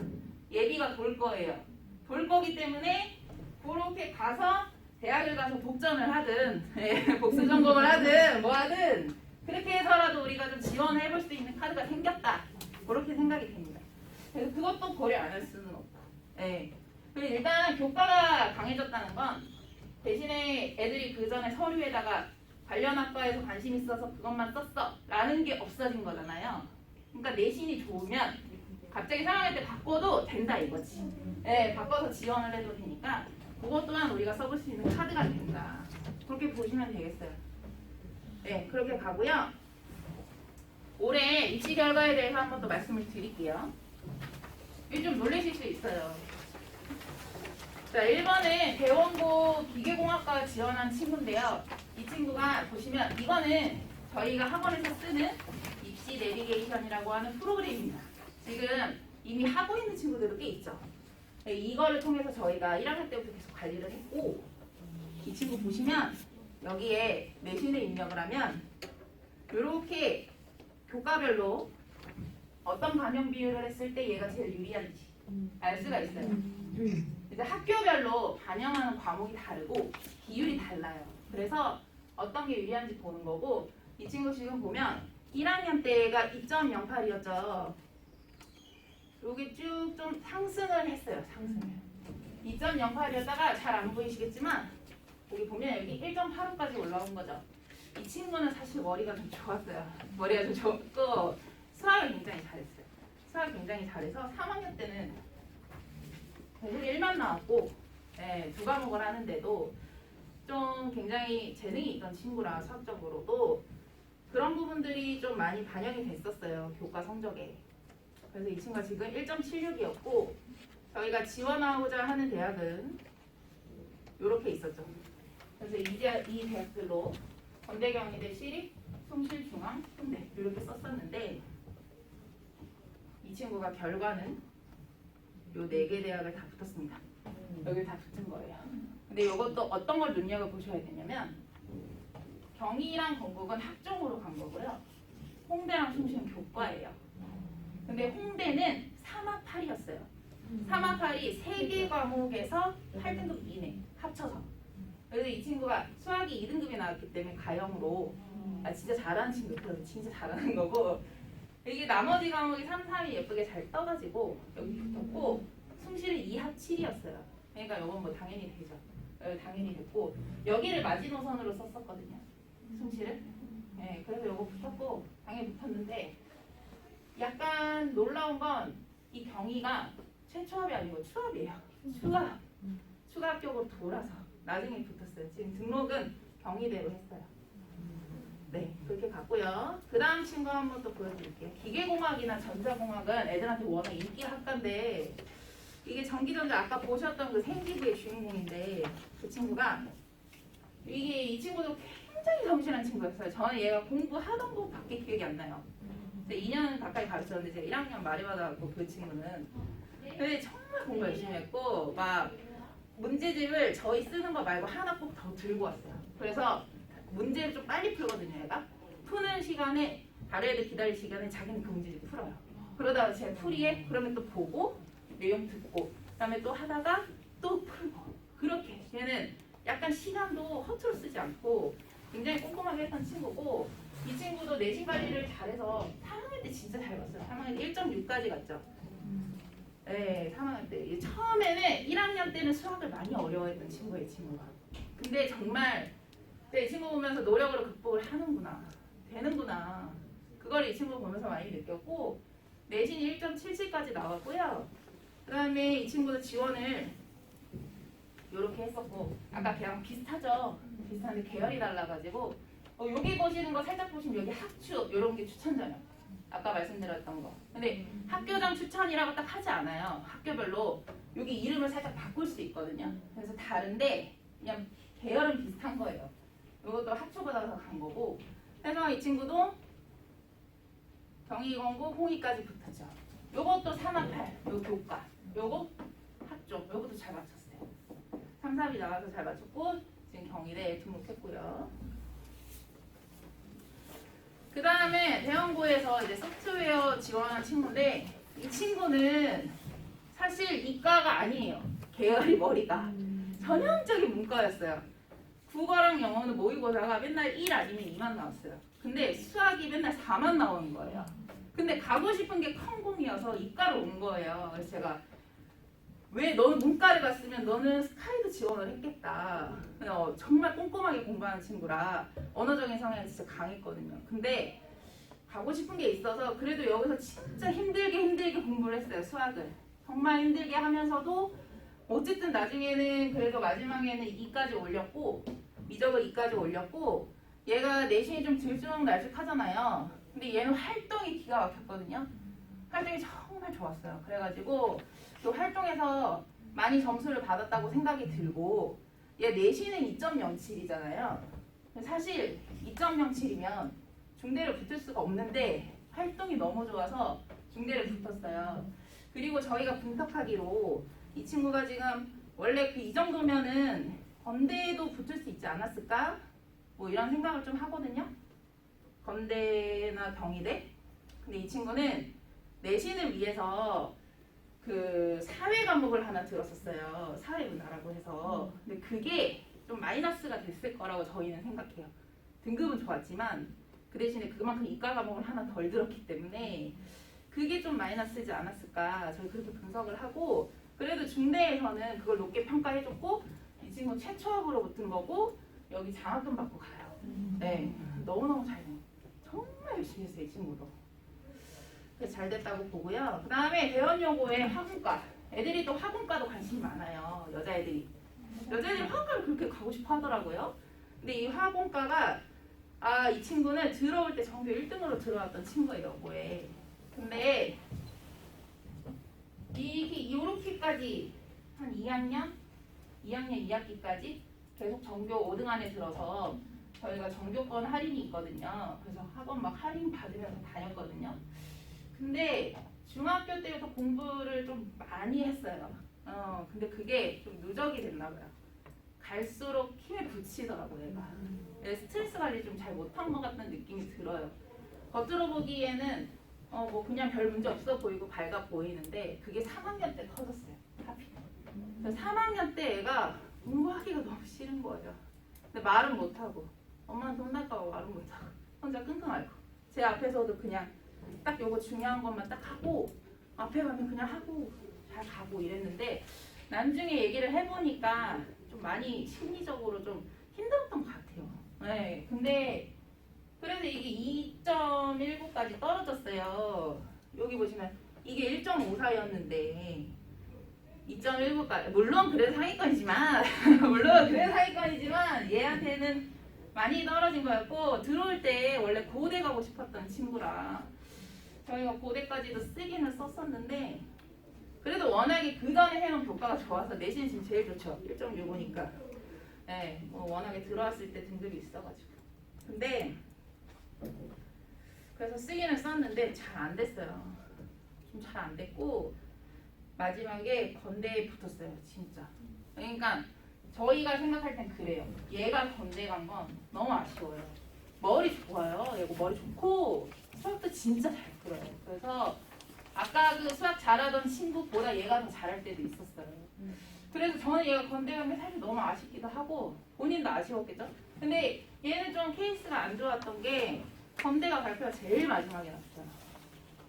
Speaker 1: 예비가 돌 거예요. 돌 거기 때문에 그렇게 가서 대학을 가서 독점을 하든 복수 전공을 하든 뭐 하든 그렇게 해서라도 우리가 좀 지원을 해볼 수 있는 카드가 생겼다. 그렇게 생각이 됩니다. 그래서 그것도 고려 안 할 수는 없고. 그리고 일단 교과가 강해졌다는 건 대신에 애들이 그 전에 서류에다가 관련 학과에서 관심 있어서 그것만 썼어 라는 게 없어진 거잖아요. 그러니까 내신이 좋으면 갑자기 3학년 때 바꿔도 된다 이거지. 바꿔서 지원을 해도 되니까 그것 또한 우리가 써볼 수 있는 카드가 된다. 그렇게 보시면 되겠어요. 그렇게 가고요. 올해 입시 결과에 대해서 한 번 더 말씀을 드릴게요. 이게 좀 놀라실 수 있어요. 자, 1번은 대원고 기계공학과 지원한 친구인데요. 이 친구가 보시면 이거는 저희가 학원에서 쓰는 입시 내비게이션이라고 하는 프로그램입니다. 지금 이미 하고 있는 친구들도 꽤 있죠. 이거를 통해서 저희가 1학년 때부터 계속 관리를 했고, 이 친구 보시면 여기에 내신을 입력을 하면 이렇게 교과별로 어떤 반영 비율을 했을 때 얘가 제일 유리한지 알 수가 있어요. 이제 학교별로 반영하는 과목이 다르고 비율이 달라요. 그래서 어떤 게 유리한지 보는 거고, 이 친구 지금 보면 1학년 때가 2.08이었죠. 여기 쭉 좀 상승을 했어요. 상승을. 2.08이었다가 잘 안 보이시겠지만 여기 보면 여기 1.85까지 올라온 거죠. 이 친구는 사실 머리가 좀 좋았어요. 머리가 좀 좋고 수학을 굉장히 잘했어요. 수학을 굉장히 잘해서 3학년 때는 계속 1만 나왔고, 두 과목을 하는데도 좀 굉장히 재능이 있던 친구라 수학적으로도 그런 부분들이 좀 많이 반영이 됐었어요. 교과 성적에. 그래서 이 친구가 지금 1.76이었고 저희가 지원하고자 하는 대학은 이렇게 있었죠. 그래서 이제 이 대학들로 건대, 경희대, 시립, 숭실, 중앙, 홍대 이렇게 썼었는데 이 친구가 결과는 요 4개 대학을 다 붙었습니다. 여기 다 붙은 거예요. 근데 이것도 어떤 걸 눈여겨보셔야 되냐면 경희랑 건국은 학종으로 간 거고요. 홍대랑 숭실은 교과예요. 근데 홍대는 3학 8이었어요. 3학 8이 3개 과목에서 8등급 이내 합쳐서. 그래서 이 친구가 수학이 2등급이 나왔기 때문에 가형으로 진짜 잘하는 친구예요. 진짜 잘하는 거고 이게 나머지 과목이 3, 3이 예쁘게 잘 떠가지고 여기 붙었고 숭실은 2합 7이었어요. 그러니까 이건 뭐 당연히 되죠. 당연히 됐고 여기를 마지노선으로 썼었거든요. 숭실을. 네, 그래서 이거 붙었고 당연히 붙었는데 약간 놀라운 건 이 경희가 최초합이 아니고 추합이에요. 추가 합격으로 돌아서 나중에 붙었어요. 지금 등록은 경희대로 했어요. 네, 그렇게 갔고요. 그 다음 친구 한번 또 보여드릴게요. 기계공학이나 전자공학은 애들한테 워낙 인기 학과인데 이게 전기전자 아까 보셨던 그 생기부의 주인공인데 그 친구가 이 친구도 굉장히 성실한 친구였어요. 저는 얘가 공부하던 것밖에 기억이 안 나요. 2년 가까이 가르쳤는데 제가 1학년 말이 받아갖고 그 친구는 근데 정말 공부 열심히 했고 막 문제집을 저희 쓰는 거 말고 하나 꼭 더 들고 왔어요. 그래서 문제를 좀 빨리 풀거든요. 얘가 푸는 시간에 다른 애들 기다릴 시간에 자기는 그 문제집 풀어요. 그러다가 제 풀이에 그러면 또 보고 내용 듣고 그다음에 또 하다가 또 풀고 그렇게 얘는 약간 시간도 허투루 쓰지 않고 굉장히 꼼꼼하게 했던 친구고 이 친구도 내신 관리를 잘해서 3학년 때 진짜 잘 봤어요. 3학년 때 1.6까지 갔죠. 네, 3학년 때. 처음에는 1학년 때는 수학을 많이 어려워했던 친구예요, 이 친구가. 근데 정말 이 친구 보면서 노력으로 극복을 하는구나. 되는구나. 그걸 이 친구 보면서 많이 느꼈고 내신이 1.77까지 나왔고요. 그 다음에 이 친구도 지원을 이렇게 했었고 아까 걔랑 비슷하죠? 비슷한데 계열이 달라가지고 여기 보시는 거 살짝 보시면 여기 학추 이런 게 추천자요. 아까 말씀드렸던 거. 근데 학교장 추천이라고 딱 하지 않아요. 학교별로 여기 이름을 살짝 바꿀 수 있거든요. 그래서 다른데 그냥 계열은 비슷한 거예요. 이것도 학추보다 더 간 거고. 그래서 이 친구도 경희건국 홍희까지 붙었죠. 요것도 3학 8, 요 교과. 요거 학종. 요것도 잘 맞췄어요. 3, 4이 나와서 잘 맞췄고 지금 경희대에 등록했고요. 그 다음에 대원고에서 이제 소프트웨어 지원한 친구인데 이 친구는 사실 이과가 아니에요. 계열이 머리가 전형적인 문과였어요. 국어랑 영어는 모의고사가 맨날 1 아니면 2만 나왔어요. 근데 수학이 맨날 4만 나오는 거예요. 근데 가고 싶은 게 컴공이어서 이과로 온 거예요. 그래서 제가 왜 너는 문과를 갔으면 너는 스카이도 지원을 했겠다. 정말 꼼꼼하게 공부하는 친구라 언어적인 성향이 진짜 강했거든요. 근데 가고 싶은 게 있어서 그래도 여기서 진짜 힘들게 공부를 했어요. 수학을. 정말 힘들게 하면서도 어쨌든 나중에는 그래도 마지막에는 2까지 올렸고 미적을 2까지 올렸고 얘가 내신이 좀 들쭉날쭉하잖아요. 근데 얘는 활동이 기가 막혔거든요. 활동이 정말 좋았어요. 그래가지고 그 활동에서 많이 점수를 받았다고 생각이 들고 얘 내신은 2.07이잖아요. 사실 2.07이면 중대를 붙을 수가 없는데 활동이 너무 좋아서 중대를 붙었어요. 그리고 저희가 분석하기로 이 친구가 지금 원래 이 정도면은 건대에도 붙을 수 있지 않았을까? 뭐 이런 생각을 좀 하거든요. 건대나 경희대. 근데 이 친구는 내신을 위해서 그 사회 과목을 하나 들었었어요. 사회문화라고 해서. 근데 그게 좀 마이너스가 됐을 거라고 저희는 생각해요. 등급은 좋았지만 그 대신에 그만큼 이과 과목을 하나 덜 들었기 때문에 그게 좀 마이너스지 않았을까. 저희 그렇게 분석을 하고 그래도 중대에서는 그걸 높게 평가해줬고 이 친구 최초학으로 붙은 거고 여기 장학금 받고 가요. 네, 너무너무 잘해요. 정말 열심히 했어요, 이 친구도. 그래서 잘 됐다고 보고요. 그 다음에 대원여고의 화군과. 애들이 또 화군과도 관심이 많아요. 여자애들이. 여자애들이 화군과를 그렇게 가고 싶어 하더라고요. 근데 이 화군과가 이 친구는 들어올 때 전교 1등으로 들어왔던 친구예요, 여고에. 근데 이렇게까지 한 2학년 2학기까지 계속 전교 5등 안에 들어서 저희가 전교권 할인이 있거든요. 그래서 학원 막 할인 받으면서 다녔거든요. 근데 중학교 때부터 공부를 좀 많이 했어요. 근데 그게 좀 누적이 됐나 봐요. 갈수록 힘에 부치더라고요, 얘가. 스트레스 관리 좀 잘 못한 것 같은 느낌이 들어요. 겉으로 보기에는 뭐 그냥 별 문제 없어 보이고 밝아 보이는데 그게 3학년 때 터졌어요. 하필. 3학년 때 얘가 공부하기가 너무 싫은 거예요. 근데 말은 못하고 엄마한테 혼날까 봐 말은 못하고 혼자 끙끙 앓고 제 앞에서도 그냥 딱 요거 중요한 것만 딱 하고 앞에 가면 그냥 하고 잘 가고 이랬는데 나중에 얘기를 해보니까 좀 많이 심리적으로 좀 힘들었던 것 같아요. 네, 근데 그래서 이게 2.19까지 떨어졌어요. 여기 보시면 이게 1.54였는데 2.19까지 물론 그래도 상위권이지만 물론 그래도 상위권이지만 얘한테는 많이 떨어진 거였고 들어올 때 원래 고대 가고 싶었던 친구라 저희가 고대까지도 쓰기는 썼었는데 그래도 워낙에 그 전에 해놓은 교과가 좋아서 내신이 지금 제일 좋죠. 1.65니까. 네, 뭐 워낙에 들어왔을 때 등급이 있어가지고. 근데 그래서 쓰기는 썼는데 잘 안 됐어요. 좀 잘 안 됐고 마지막에 건대에 붙었어요. 진짜. 그러니까 저희가 생각할 땐 그래요. 얘가 건대 간 건 너무 아쉬워요. 머리 좋아요. 얘가 머리 좋고 수학도 진짜 잘 풀어요. 그래서 아까 그 수학 잘하던 친구보다 얘가 더 잘할 때도 있었어요. 그래서 저는 얘가 건대 간 게 사실 너무 아쉽기도 하고 본인도 아쉬웠겠죠. 근데 얘는 좀 케이스가 안 좋았던 게 건대가 발표가 제일 마지막에 났어요.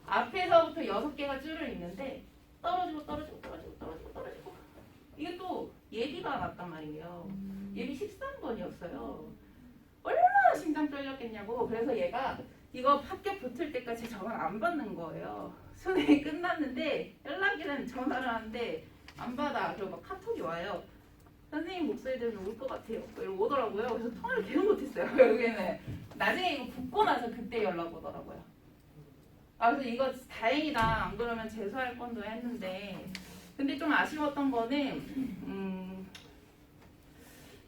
Speaker 1: 앞에서부터 6개가 줄을 있는데 떨어지고 이게 또 예비가 났단 말이에요. 예비 13번이었어요. 얼마나 심장 떨렸겠냐고. 그래서 얘가 이거 합격 붙을 때까지 전화 안 받는 거예요. 수능이 끝났는데 연락이는 전화를 하는데 안 받아. 그리고 막 카톡이 와요. 선생님 목소리 들으면 울 것 같아요. 이러고 오더라고요. 그래서 통화를 계속 못했어요. 결국에는 나중에 이거 붙고 나서 그때 연락 오더라고요. 그래서 이거 다행이다. 안 그러면 재수할 뻔도 했는데 근데 좀 아쉬웠던 거는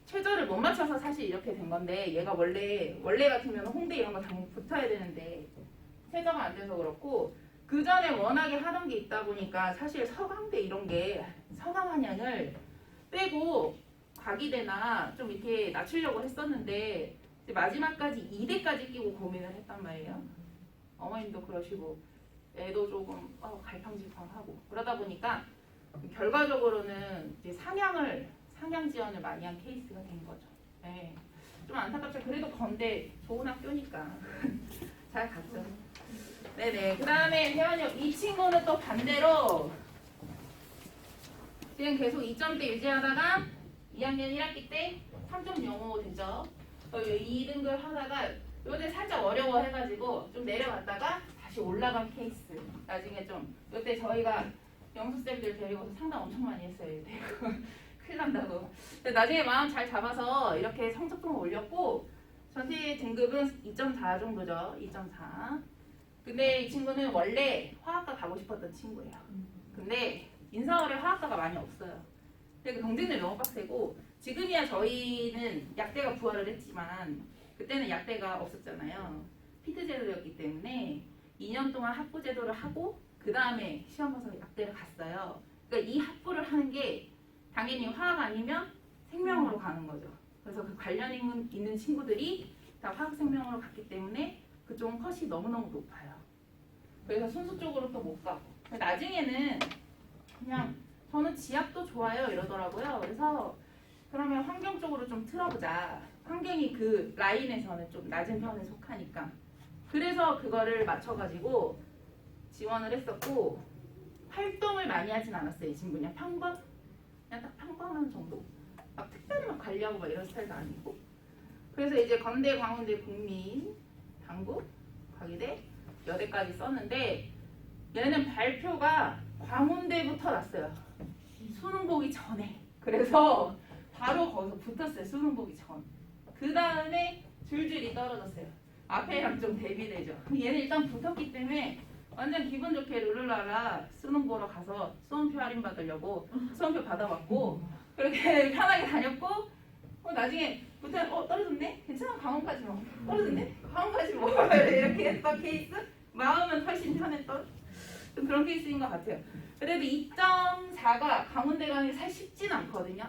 Speaker 1: 최저를 못 맞춰서 사실 이렇게 된 건데 얘가 원래 같으면 홍대 이런 거 당연히 붙어야 되는데 최저가 안 돼서 그렇고 그 전에 워낙에 하던 게 있다 보니까 사실 서강대 이런 게 서강 한양을 빼고 과기대나 좀 이렇게 낮추려고 했었는데 이제 마지막까지 2대까지 끼고 고민을 했단 말이에요. 어머님도 그러시고 애도 조금 갈팡질팡하고 그러다 보니까 결과적으로는 이제 상향 지원을 많이 한 케이스가 된 거죠. 네. 좀 안타깝죠. 그래도 건대 좋은 학교니까 잘 갔죠. 네네. 그 다음에 회원역 이 친구는 또 반대로 지금 계속 2점대 유지하다가 2학년 1학기 때 3.05 되죠. 2등급 하다가 요때 살짝 어려워해가지고 좀 내려갔다가 다시 올라간 케이스. 나중에 좀 요때 저희가 영수쌤들 데리고서 상담 엄청 많이 했어요. 이때. 큰일 난다고. 근데 나중에 마음 잘 잡아서 이렇게 성적 좀 올렸고 전체 등급은 2.4 정도죠. 2.4. 근데 이 친구는 원래 화학과 가고 싶었던 친구예요. 근데 인서울에 화학과가 많이 없어요. 근데 그 경쟁률이 너무 빡세고 지금이야 저희는 약대가 부활을 했지만 그때는 약대가 없었잖아요. 피트 제도였기 때문에 2년 동안 학부 제도를 하고 그 다음에 시험 봐서 약대를 갔어요. 그러니까 이 학부를 하는 게 당연히 화학 아니면 생명으로 가는 거죠. 그래서 그 관련 있는 친구들이 다 화학생명으로 갔기 때문에 그쪽은 컷이 너무너무 높아요. 그래서 순수 쪽으로 또 못 가고 나중에는 그냥 저는 지압도 좋아요 이러더라고요. 그래서 그러면 환경 쪽으로 좀 틀어보자. 환경이 그 라인에서는 좀 낮은 편에 속하니까 그래서 그거를 맞춰가지고 지원을 했었고 활동을 많이 하진 않았어요. 이 친구 그냥 평범? 그냥 딱 평범한 정도. 막 특별히 막 관리하고 막 이런 스타일도 아니고 그래서 이제 건대, 광운대, 국민, 당구, 과기대, 여대까지 썼는데 얘는 발표가 광운대부터 났어요. 수능 보기 전에. 그래서 바로 거기서 붙었어요. 수능 보기 전. 그 다음에 줄줄이 떨어졌어요. 앞에랑 좀 대비되죠. 얘는 일단 붙었기 때문에 완전 기분 좋게 룰루라라 수능 보러 가서 수험표 할인 받으려고 수험표 받아왔고 그렇게 편하게 다녔고 나중에 붙으면 떨어졌네? 괜찮아 강원까지 뭐 떨어졌네? 강원까지 뭐 이렇게 했던 케이스? 마음은 훨씬 편했던 좀 그런 케이스인 것 같아요. 그래도 2.4가 강원대 가는 게 사실 쉽진 않거든요.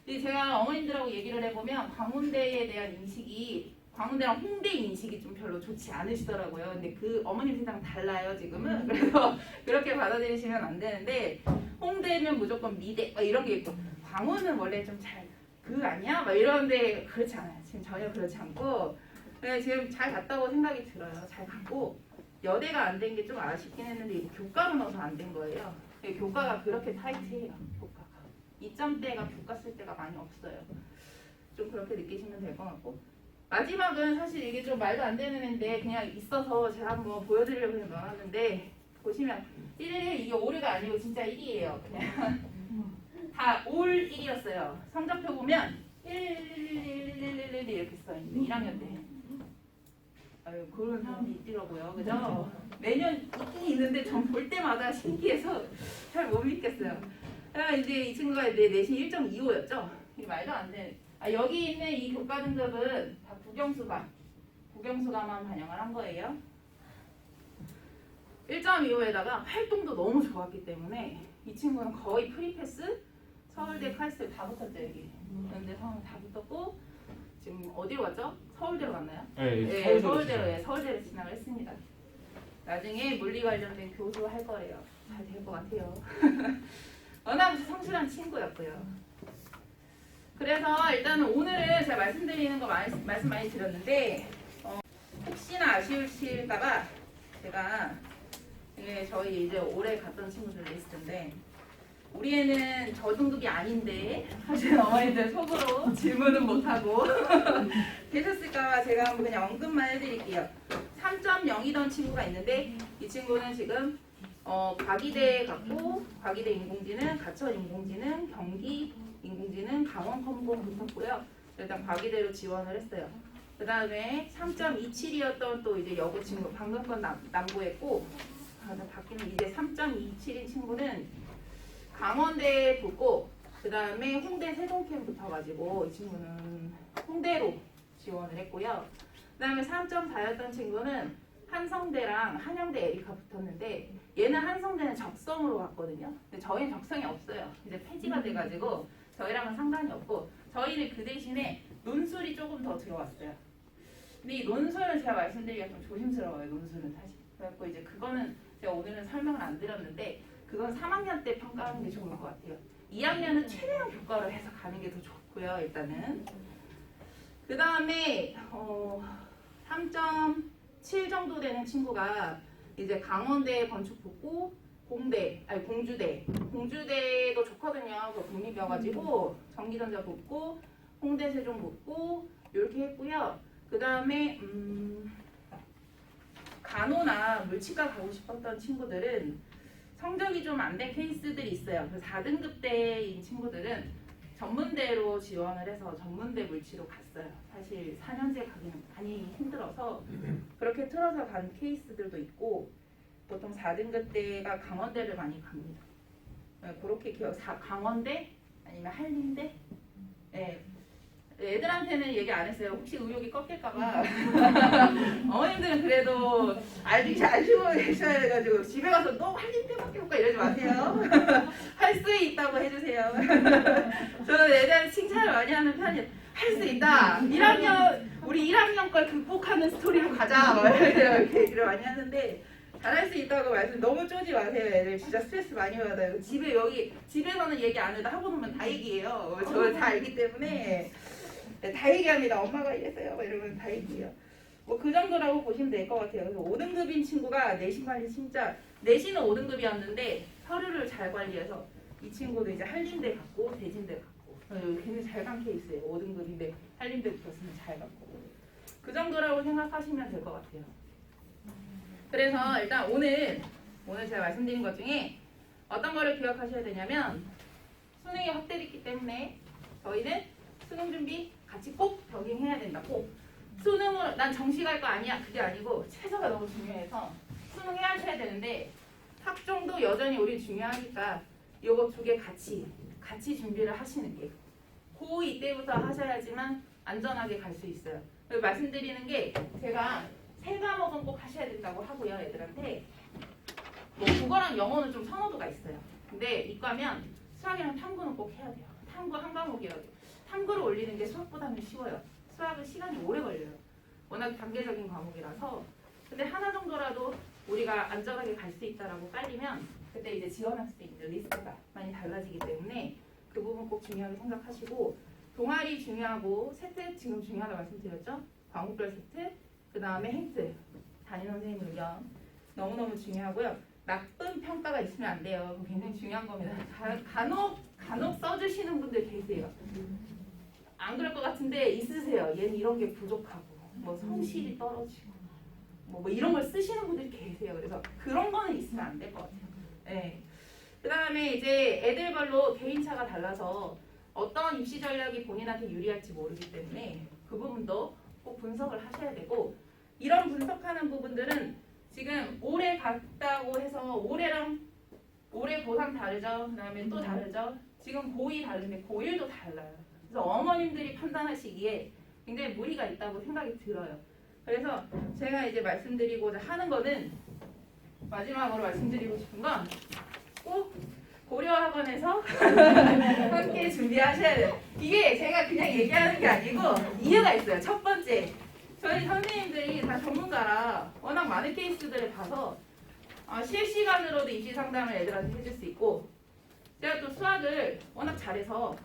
Speaker 1: 근데 제가 어머님들하고 얘기를 해보면 광운대에 대한 인식이 광운대랑 홍대 인식이 좀 별로 좋지 않으시더라고요. 근데 그 어머님 세상 달라요 지금은. 그래서 그렇게 받아들이시면 안 되는데 홍대는 무조건 미대 막 이런 게 있고 광운은 원래 좀 잘 그 아니야? 막 이러는데 그렇지 않아요. 지금 전혀 그렇지 않고 네, 지금 잘 갔다고 생각이 들어요. 잘 갔고 여대가 안 된 게 좀 아쉽긴 했는데 이거 교과로 넣어서 안 된 거예요. 교과가 그렇게 타이트해요. 교과가 2점대가 교과 쓸 때가 많이 없어요. 좀 그렇게 느끼시면 될 것 같고 마지막은 사실 이게 좀 말도 안 되는 애인데 그냥 있어서 제가 한번 보여드리려고 그냥 넣어놨는데 보시면 111 이게 올해가 아니고 진짜 1이에요. 그냥 다 올 1이었어요. 성적표 보면 111 이렇게 써있는데 1학년 때 아유 그런 사람이 있더라고요. 그죠? 매년 있긴 있는데 전 볼 때마다 신기해서 잘 못 믿겠어요. 이제 이 친구가 이제 내신 1.25였죠? 이게 말도 안 돼. 여기 있는 이 교과 등급은 다 국영수가만 반영을 한 거예요. 1.25에다가 활동도 너무 좋았기 때문에 이 친구는 거의 프리패스, 서울대 카이스트 다 붙었죠 여기. 그런데 다 붙었고 지금 어디로 갔죠? 서울대로 갔나요?
Speaker 2: 네,
Speaker 1: 서울대로 진학을 했습니다. 나중에 물리 관련된 교수 할 거예요. 잘 될 것 같아요. 워낙 성실한 친구였고요. 그래서 일단은 오늘은 제가 말씀드리는 거 말씀 많이 드렸는데 혹시나 아쉬우실까봐 제가 저희 이제 올해 갔던 친구들 리스트인데 우리 애는 저등급이 아닌데 사실 어머니들 속으로 질문은 못하고 계셨을까봐 제가 한번 그냥 언급만 해드릴게요. 3.0이던 친구가 있는데 이 친구는 지금 과기대 갔고 과기대 인공지능, 가천 인공지능, 경기 인공지능, 강원 컴공 붙었고요. 일단 과기대로 지원을 했어요. 그 다음에 3.27이었던 또 이제 여고 친구 방금 건 남고했고 바뀌는 이제 3.27인 친구는 강원대에 붙고 그 다음에 홍대 세종캠 붙어가지고 이 친구는 홍대로 지원을 했고요. 그 다음에 3.4였던 친구는 한성대랑 한영대 에리카 붙었는데 얘는 한성대는 적성으로 갔거든요. 근데 저희는 적성이 없어요. 이제 폐지가 돼가지고 저희랑은 상관이 없고 저희는 그 대신에 논술이 조금 더 들어왔어요. 근데 이 논술은 제가 말씀드리기가 좀 조심스러워요. 논술은 사실. 그래서 이제 그거는 제가 오늘은 설명을 안 드렸는데 그건 3학년 때 평가하는 게 좋을 것 같아요. 2학년은 최대한 교과로 해서 가는 게 더 좋고요. 일단은 그 다음에 3.7 정도 되는 친구가 이제 강원대 건축 붙고 공주대도 좋거든요. 그 국립이어가지고 전기전자 붙고 홍대 세종 붙고 이렇게 했고요. 그 다음에 간호나 물치과 가고 싶었던 친구들은 성적이 좀 안 된 케이스들이 있어요. 그래서 4등급 대인 친구들은 전문대로 지원을 해서 전문대 물치로 갔어요. 사실 4년제 가기는 많이 힘들어서 그렇게 틀어서 간 케이스들도 있고 보통 4등급 대가 강원대를 많이 갑니다. 그렇게 강원대 아니면 한림대? 네. 애들한테는 얘기 안 했어요. 혹시 의욕이 꺾일까봐. 어머님들은 그래도 알고 계셔야 해가지고 집에 가서 너 한림대밖에 볼까 이러지 마세요. 할 수 있다고 해주세요. 저는 애들한테 칭찬을 많이 하는 편이에요. 할 수 있다. 우리 1학년 걸 극복하는 스토리로 가자. 이렇게 얘기를 많이 하는데 잘할 수 있다고 말씀 너무 쪼지 마세요. 애들 진짜 스트레스 많이 받아요. 집에서는 얘기 안 해도 학원 오면 다 얘기해요. 저 다 알기 때문에 다 얘기합니다. 엄마가 이랬어요. 이러면 다 얘기해요. 뭐 그 정도라고 보시면 될 것 같아요. 그래서 5등급인 친구가 내신 관리 진짜 내신은 5등급이었는데 서류를 잘 관리해서 이 친구도 이제 한림대 갔고 대진대 갔고 굉장히 잘 간 케이스예요. 5등급인데 한림대 붙었으면 잘 갔고 그 정도라고 생각하시면 될 것 같아요. 그래서 일단 오늘 제가 말씀드린 것 중에 어떤 거를 기억하셔야 되냐면 수능이 확대됐기 때문에 저희는 수능 준비 같이 꼭 병행해야 된다. 꼭 수능을 난 정시 갈 거 아니야. 그게 아니고 최저가 너무 중요해서 수능 해야 되는데 학종도 여전히 우리 중요하니까 요거 두 개 같이 준비를 하시는 게 고2 때부터 하셔야지만 안전하게 갈 수 있어요. 말씀드리는 게 제가 세 과목은 꼭 하셔야 된다고 하고요. 애들한테 뭐 국어랑 영어는 좀 선호도가 있어요. 근데 이과면 수학이랑 탐구는 꼭 해야 돼요. 탐구 한 과목이라고. 탐구를 올리는 게 수학보다는 쉬워요. 수학은 시간이 오래 걸려요. 워낙 단계적인 과목이라서. 근데 하나 정도라도 우리가 안전하게 갈 수 있다라고 깔리면 그때 이제 지원할 수 있는 리스크가 많이 달라지기 때문에 그 부분 꼭 중요하게 생각하시고, 동아리 중요하고 세트 지금 중요하다고 말씀드렸죠? 과목별 세트, 그 다음에 행트, 담임 선생님 의견 너무너무 중요하고요. 나쁜 평가가 있으면 안 돼요. 그거 굉장히 중요한 겁니다. 간혹 써주시는 분들 계세요. 안 그럴 것 같은데 있으세요. 얘는 이런 게 부족하고 뭐 성실이 떨어지고 뭐 이런 걸 쓰시는 분들이 계세요. 그래서 그런 거는 있으면 안 될 것 같아요. 네. 그 다음에 이제 애들별로 개인차가 달라서 어떤 입시 전략이 본인한테 유리할지 모르기 때문에 그 부분도 꼭 분석을 하셔야 되고, 이런 분석하는 부분들은 지금 올해 갔다고 해서 올해 고3 다르죠. 그 다음에 또 다르죠. 지금 고2 다른데 고1도 달라요. 그래서 어머님들이 판단하시기에 굉장히 무리가 있다고 생각이 들어요. 그래서 제가 이제 말씀드리고자 하는 거는, 마지막으로 말씀드리고 싶은 건 꼭 고려학원에서 함께 준비하셔야 돼요. 이게 제가 그냥 얘기하는 게 아니고 이유가 있어요. 첫 번째, 저희 선생님들이 다 전문가라 워낙 많은 케이스들을 봐서 실시간으로도 입시 상담을 애들한테 해줄 수 있고, 제가 또 수학을 워낙 잘해서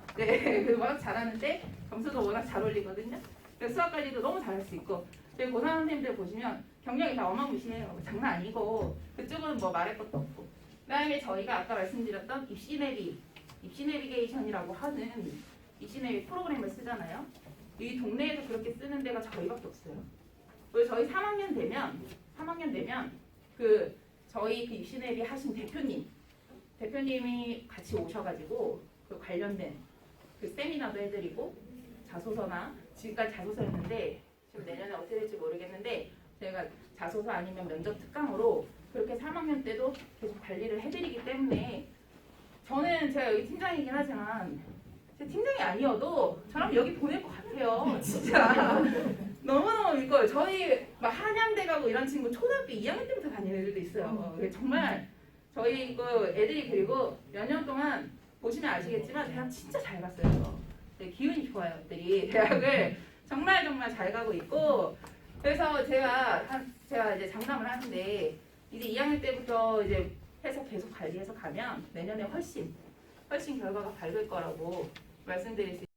Speaker 1: 워낙 잘하는데 점수도 워낙 잘 올리거든요. 그래서 수학 관리도 너무 잘할 수 있고, 저희 고3 선생님들 보시면 경력이 다 어마무시해요. 장난 아니고 그쪽은 뭐 말할 것도 없고. 그다음에 저희가 아까 말씀드렸던 입시 내비게이션이라고 하는 입시 내비 프로그램을 쓰잖아요. 이 동네에서 그렇게 쓰는 데가 저희밖에 없어요. 그리고 저희 3학년 되면 저희 그 입시 내비 하신 대표님이 같이 오셔가지고 그 관련된 그 세미나도 해드리고, 자소서나 지금까지 자소서였는데 지금 내년에 어떻게 될지 모르겠는데 저희가 자소서 아니면 면접 특강으로 그렇게 3학년 때도 계속 관리를 해드리기 때문에, 저는 제가 여기 팀장이긴 하지만 제 팀장이 아니어도 저랑 여기 보낼 것 같아요. 진짜 너무너무 믿고요. 저희 막 한양대 가고 이런 친구 초등학교 2학년 때부터 다니는 애들도 있어요. 정말 저희 그 애들이, 그리고 몇 년 동안 보시면 아시겠지만 대학 진짜 잘 갔어요. 기운이 좋아요. 애들이 대학을 정말 잘 가고 있고, 그래서 제가 이제 장담을 하는데 이제 2학년 때부터 이제 해서 계속 관리해서 가면 내년에 훨씬 결과가 밝을 거라고 말씀드릴 수 있어요.